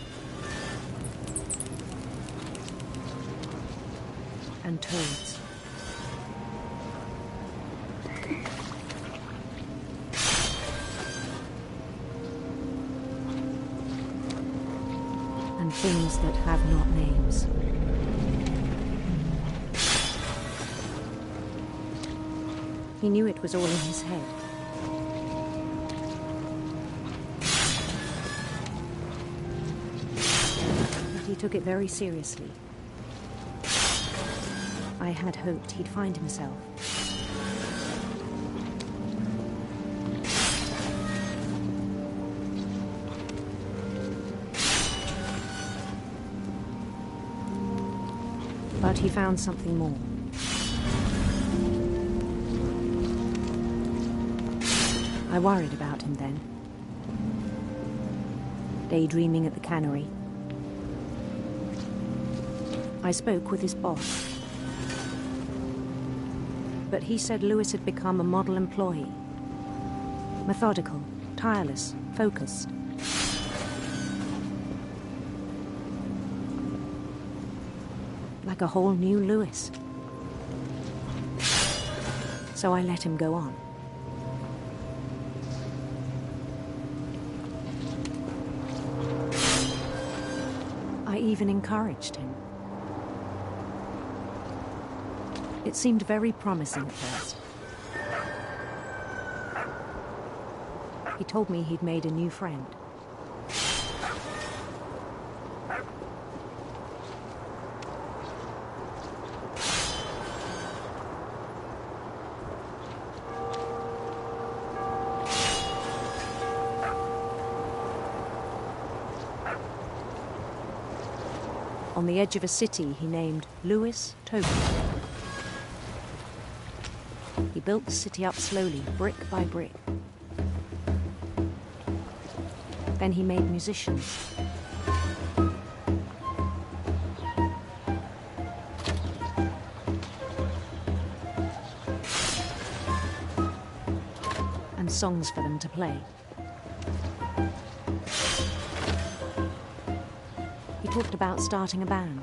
And toads. And things that have not names. He knew it was all in his head. But he took it very seriously. I had hoped he'd find himself. But he found something more. I worried about him then. Daydreaming at the cannery. I spoke with his boss. But he said Lewis had become a model employee. Methodical, tireless, focused. Like a whole new Lewis. So I let him go on. I even encouraged him. It seemed very promising at first. He told me he'd made a new friend. on the edge of a city he named Louis Tokyo. He built the city up slowly, brick by brick. Then he made musicians. And songs for them to play. He talked about starting a band.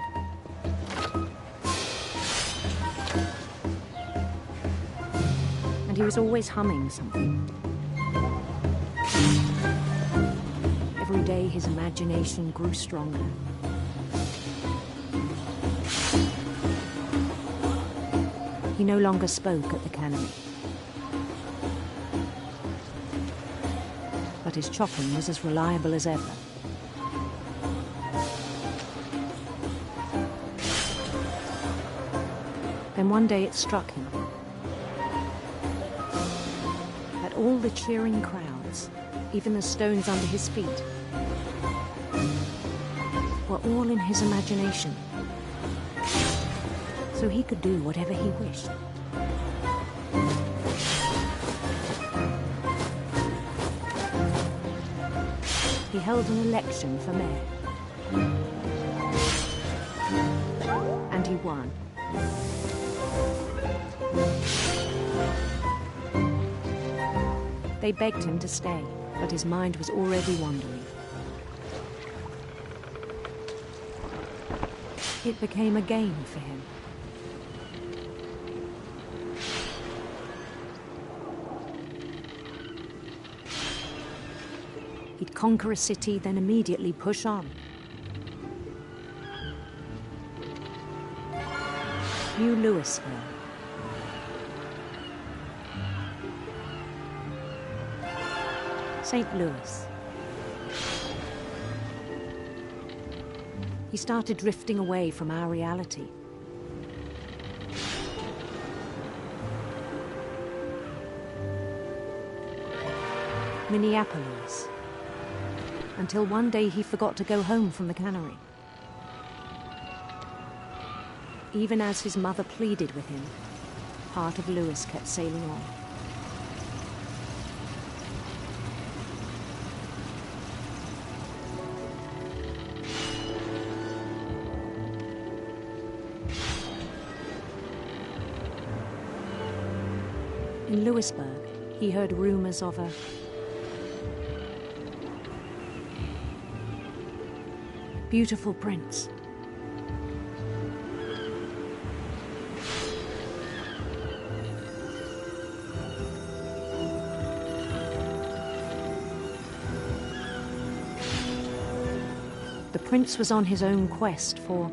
And he was always humming something. Every day his imagination grew stronger. He no longer spoke at the cannery. But his chopping was as reliable as ever. Then one day it struck him that all the cheering crowds, even the stones under his feet, were all in his imagination. So he could do whatever he wished. He held an election for mayor. And he won. They begged him to stay, but his mind was already wandering. It became a game for him. He'd conquer a city, then immediately push on. New Louisville. St. Louis. He started drifting away from our reality. Minneapolis. Until one day he forgot to go home from the cannery. Even as his mother pleaded with him, part of Louis kept sailing on. In Louisburg, he heard rumors of a beautiful prince. The prince was on his own quest for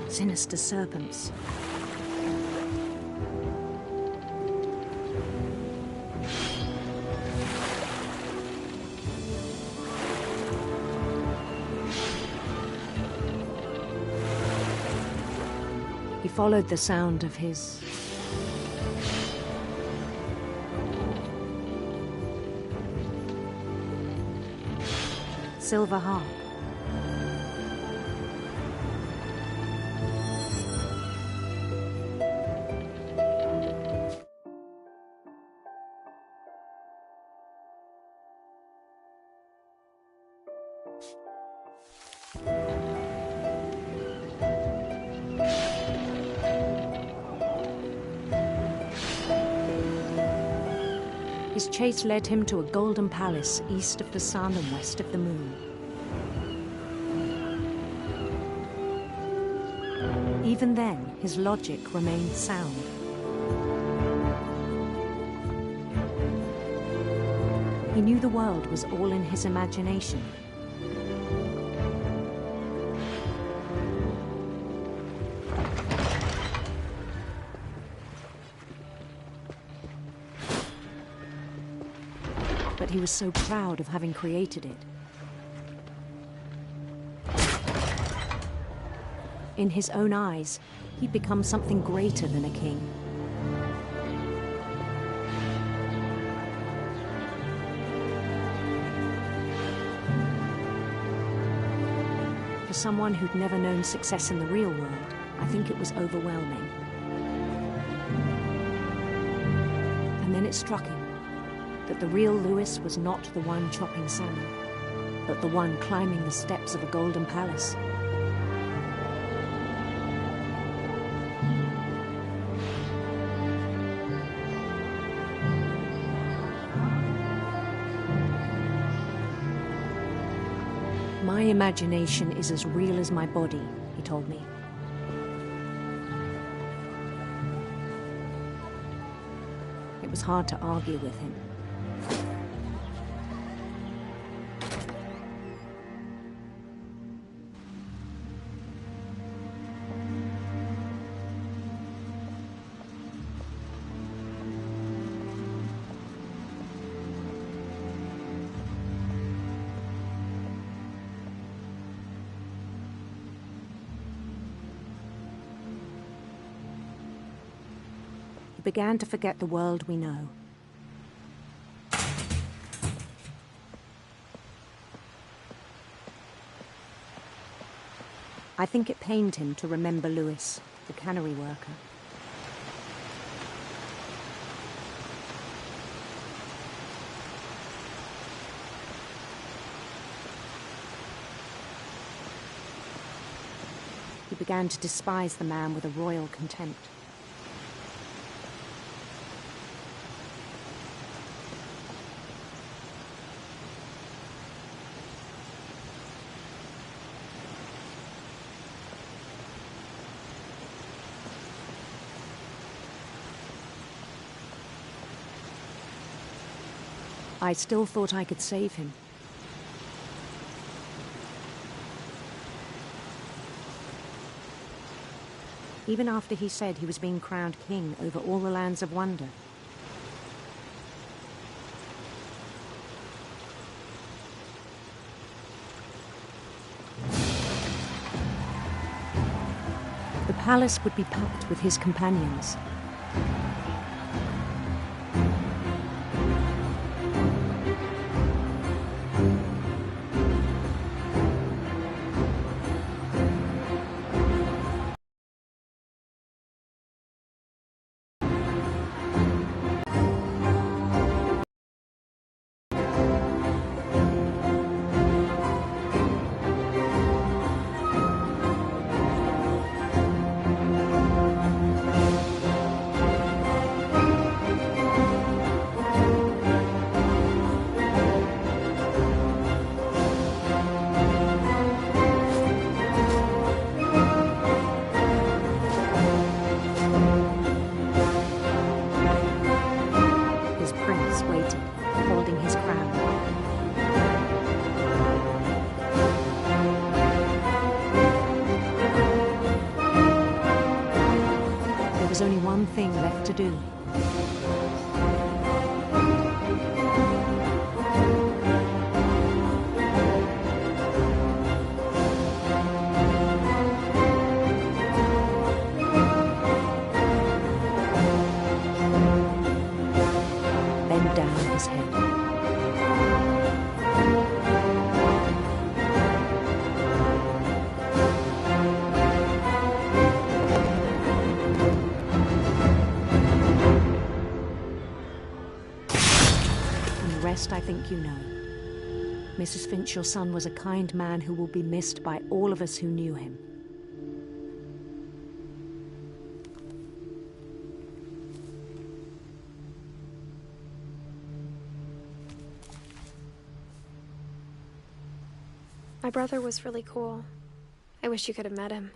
sinister serpents. He followed the sound of his silver harp. His chase led him to a golden palace east of the sun and west of the moon. Even then, his logic remained sound. He knew the world was all in his imagination. But he was so proud of having created it. In his own eyes, he'd become something greater than a king. For someone who'd never known success in the real world, I think it was overwhelming. And then it struck him that the real Lewis was not the one chopping salmon, but the one climbing the steps of a golden palace. My imagination is as real as my body, he told me. It was hard to argue with him. We began to forget the world we know. I think it pained him to remember Lewis, the cannery worker. He began to despise the man with a royal contempt. I still thought I could save him. Even after he said he was being crowned king over all the lands of wonder. The palace would be packed with his companions. Only one thing left to do. Bend down his head. I think you know. Mrs. Finch, your son was a kind man who will be missed by all of us who knew him. My brother was really cool. I wish you could have met him.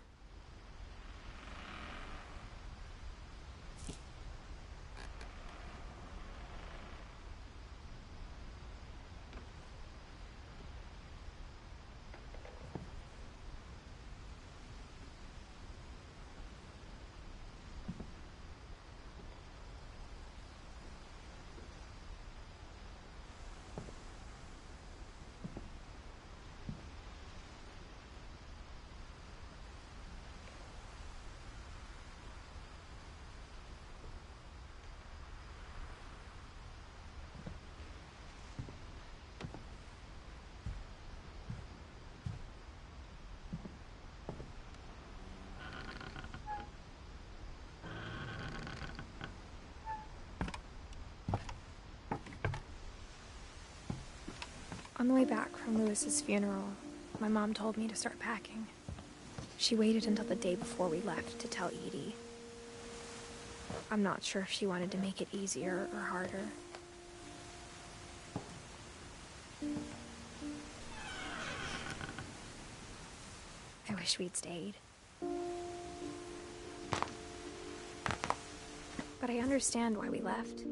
On the way back from Lewis's funeral, my mom told me to start packing. She waited until the day before we left to tell Edie. I'm not sure if she wanted to make it easier or harder. I wish we'd stayed. But I understand why we left.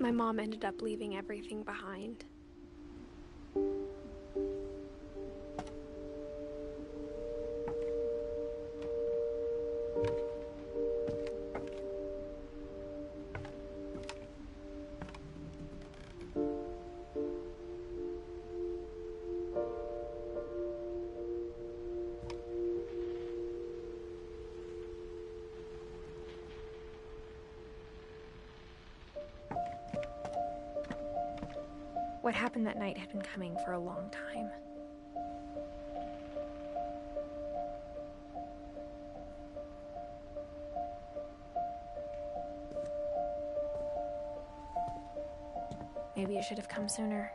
My mom ended up leaving everything behind. What happened that night had been coming for a long time. Maybe it should have come sooner.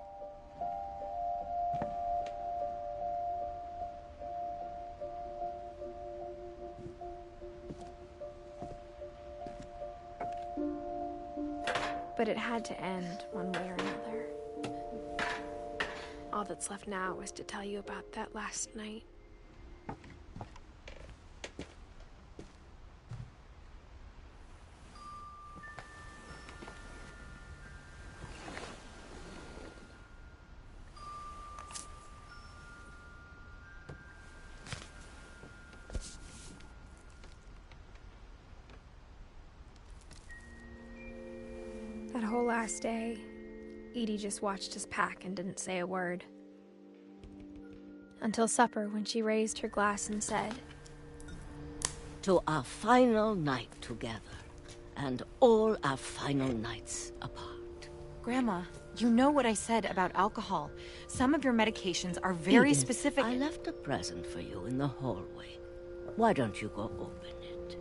But it had to end one way or another. All that's left now is to tell you about that last night. That whole last day, Edie just watched us pack and didn't say a word. Until supper, when she raised her glass and said, "To our final night together, and all our final nights apart." Grandma, you know what I said about alcohol. Some of your medications are very Edith, specific. I left a present for you in the hallway. Why don't you go open it?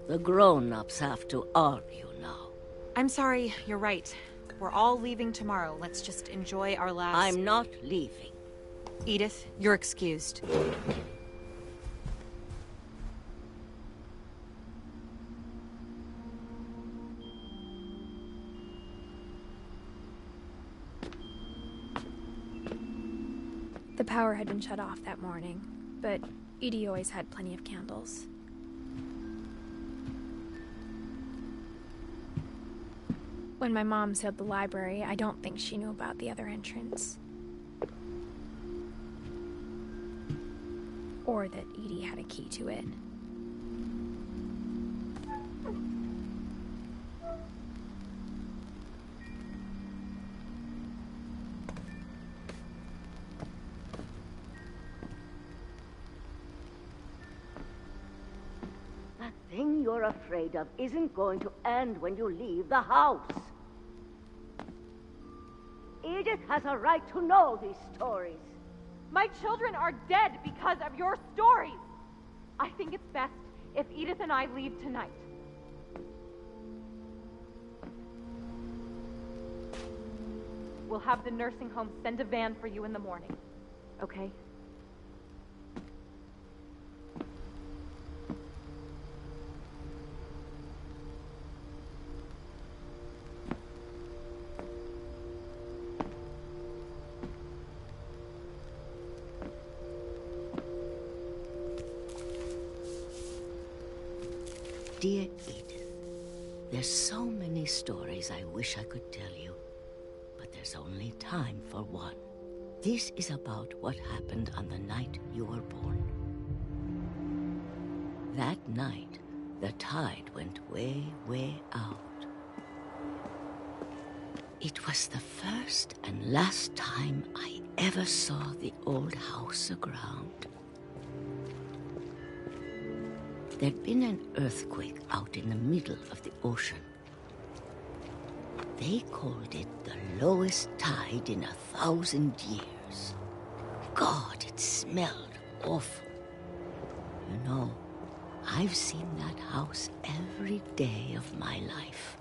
The grown-ups have to argue now. I'm sorry, you're right. We're all leaving tomorrow. Let's just enjoy our last... I'm not leaving. Edith, you're excused. The power had been shut off that morning, but Edie always had plenty of candles. When my mom sealed the library, I don't think she knew about the other entrance. Or that Edie had a key to it. That thing you're afraid of isn't going to end when you leave the house. Edith has a right to know these stories. My children are dead because of your stories. I think it's best if Edith and I leave tonight. We'll have the nursing home send a van for you in the morning, okay? Dear Edith, there's so many stories I wish I could tell you, but there's only time for one. This is about what happened on the night you were born. That night, the tide went way, way out. It was the first and last time I ever saw the old house aground. There'd been an earthquake out in the middle of the ocean. They called it the lowest tide in 1,000 years. God, it smelled awful. You know, I've seen that house every day of my life.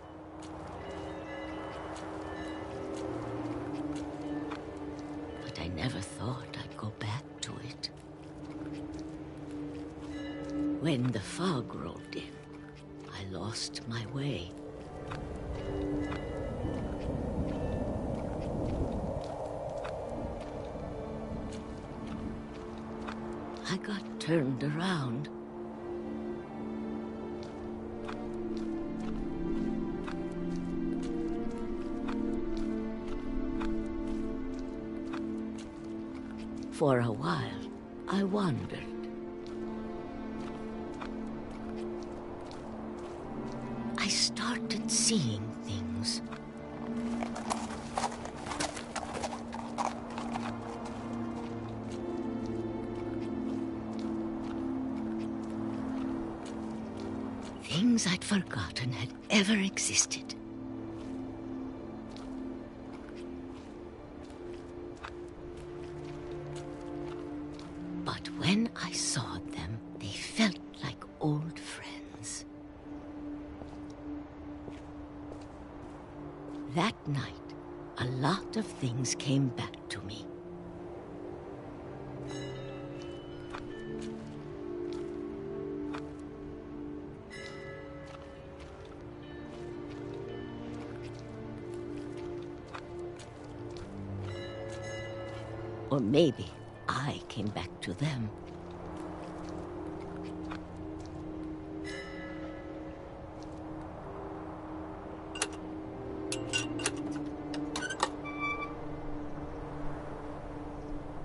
But I never thought I'd go back to it. When the fog rolled in, I lost my way. I got turned around. For a while, I wandered. I started seeing things. Things I'd forgotten had ever existed. But when I saw them, they felt like old friends. That night, a lot of things came back to me. Or maybe I came back to them.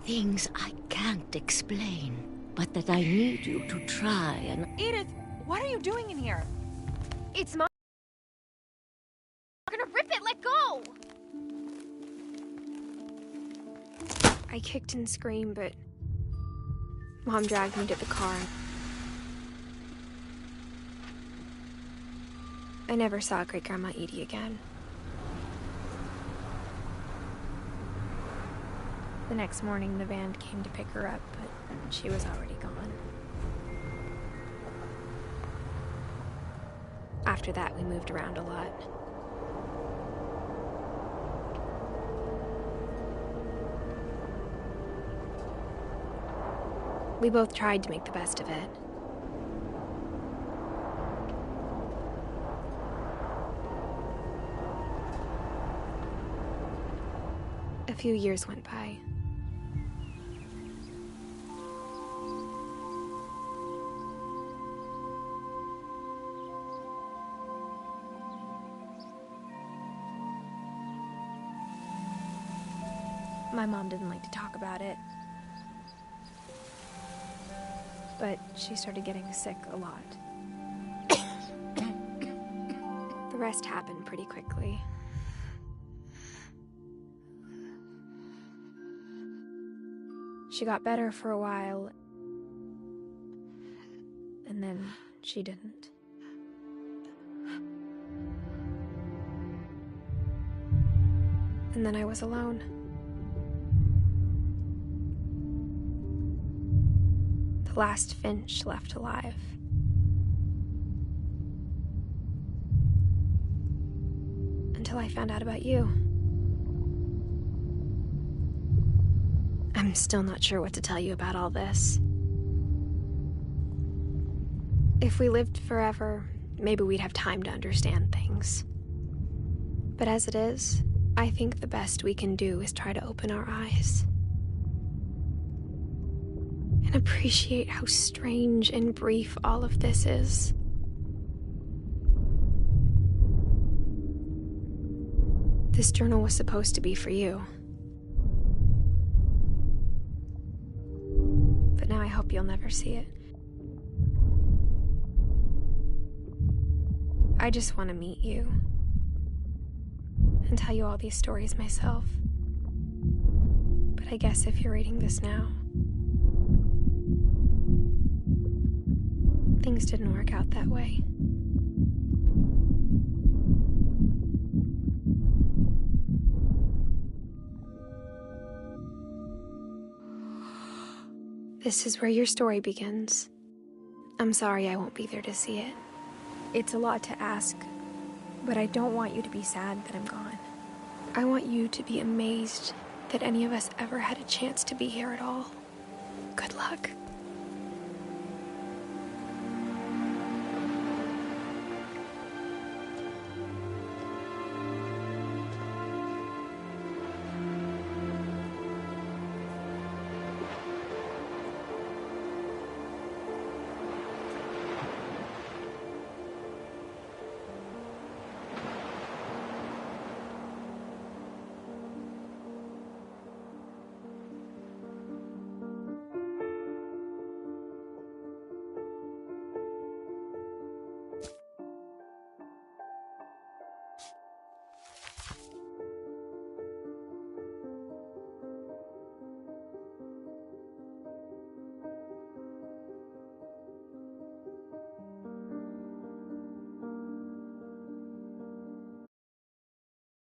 Things I can't explain, but that I need you to try and... Edith, what are you doing in here? It's my... I'm gonna rip it, let go! I kicked and screamed, but Mom dragged me to the car. I never saw Great-Grandma Edie again. The next morning, the van came to pick her up, but she was already gone. After that, we moved around a lot. We both tried to make the best of it. A few years went by. My mom didn't like to talk about it. But she started getting sick a lot. The rest happened pretty quickly. She got better for a while, and then she didn't. And then I was alone. The last Finch left alive. Until I found out about you. I'm still not sure what to tell you about all this. If we lived forever, maybe we'd have time to understand things. But as it is, I think the best we can do is try to open our eyes. And appreciate how strange and brief all of this is. This journal was supposed to be for you. I hope you'll never see it. I just want to meet you and tell you all these stories myself. But I guess if you're reading this now, things didn't work out that way. This is where your story begins. I'm sorry I won't be there to see it. It's a lot to ask, but I don't want you to be sad that I'm gone. I want you to be amazed that any of us ever had a chance to be here at all. Good luck.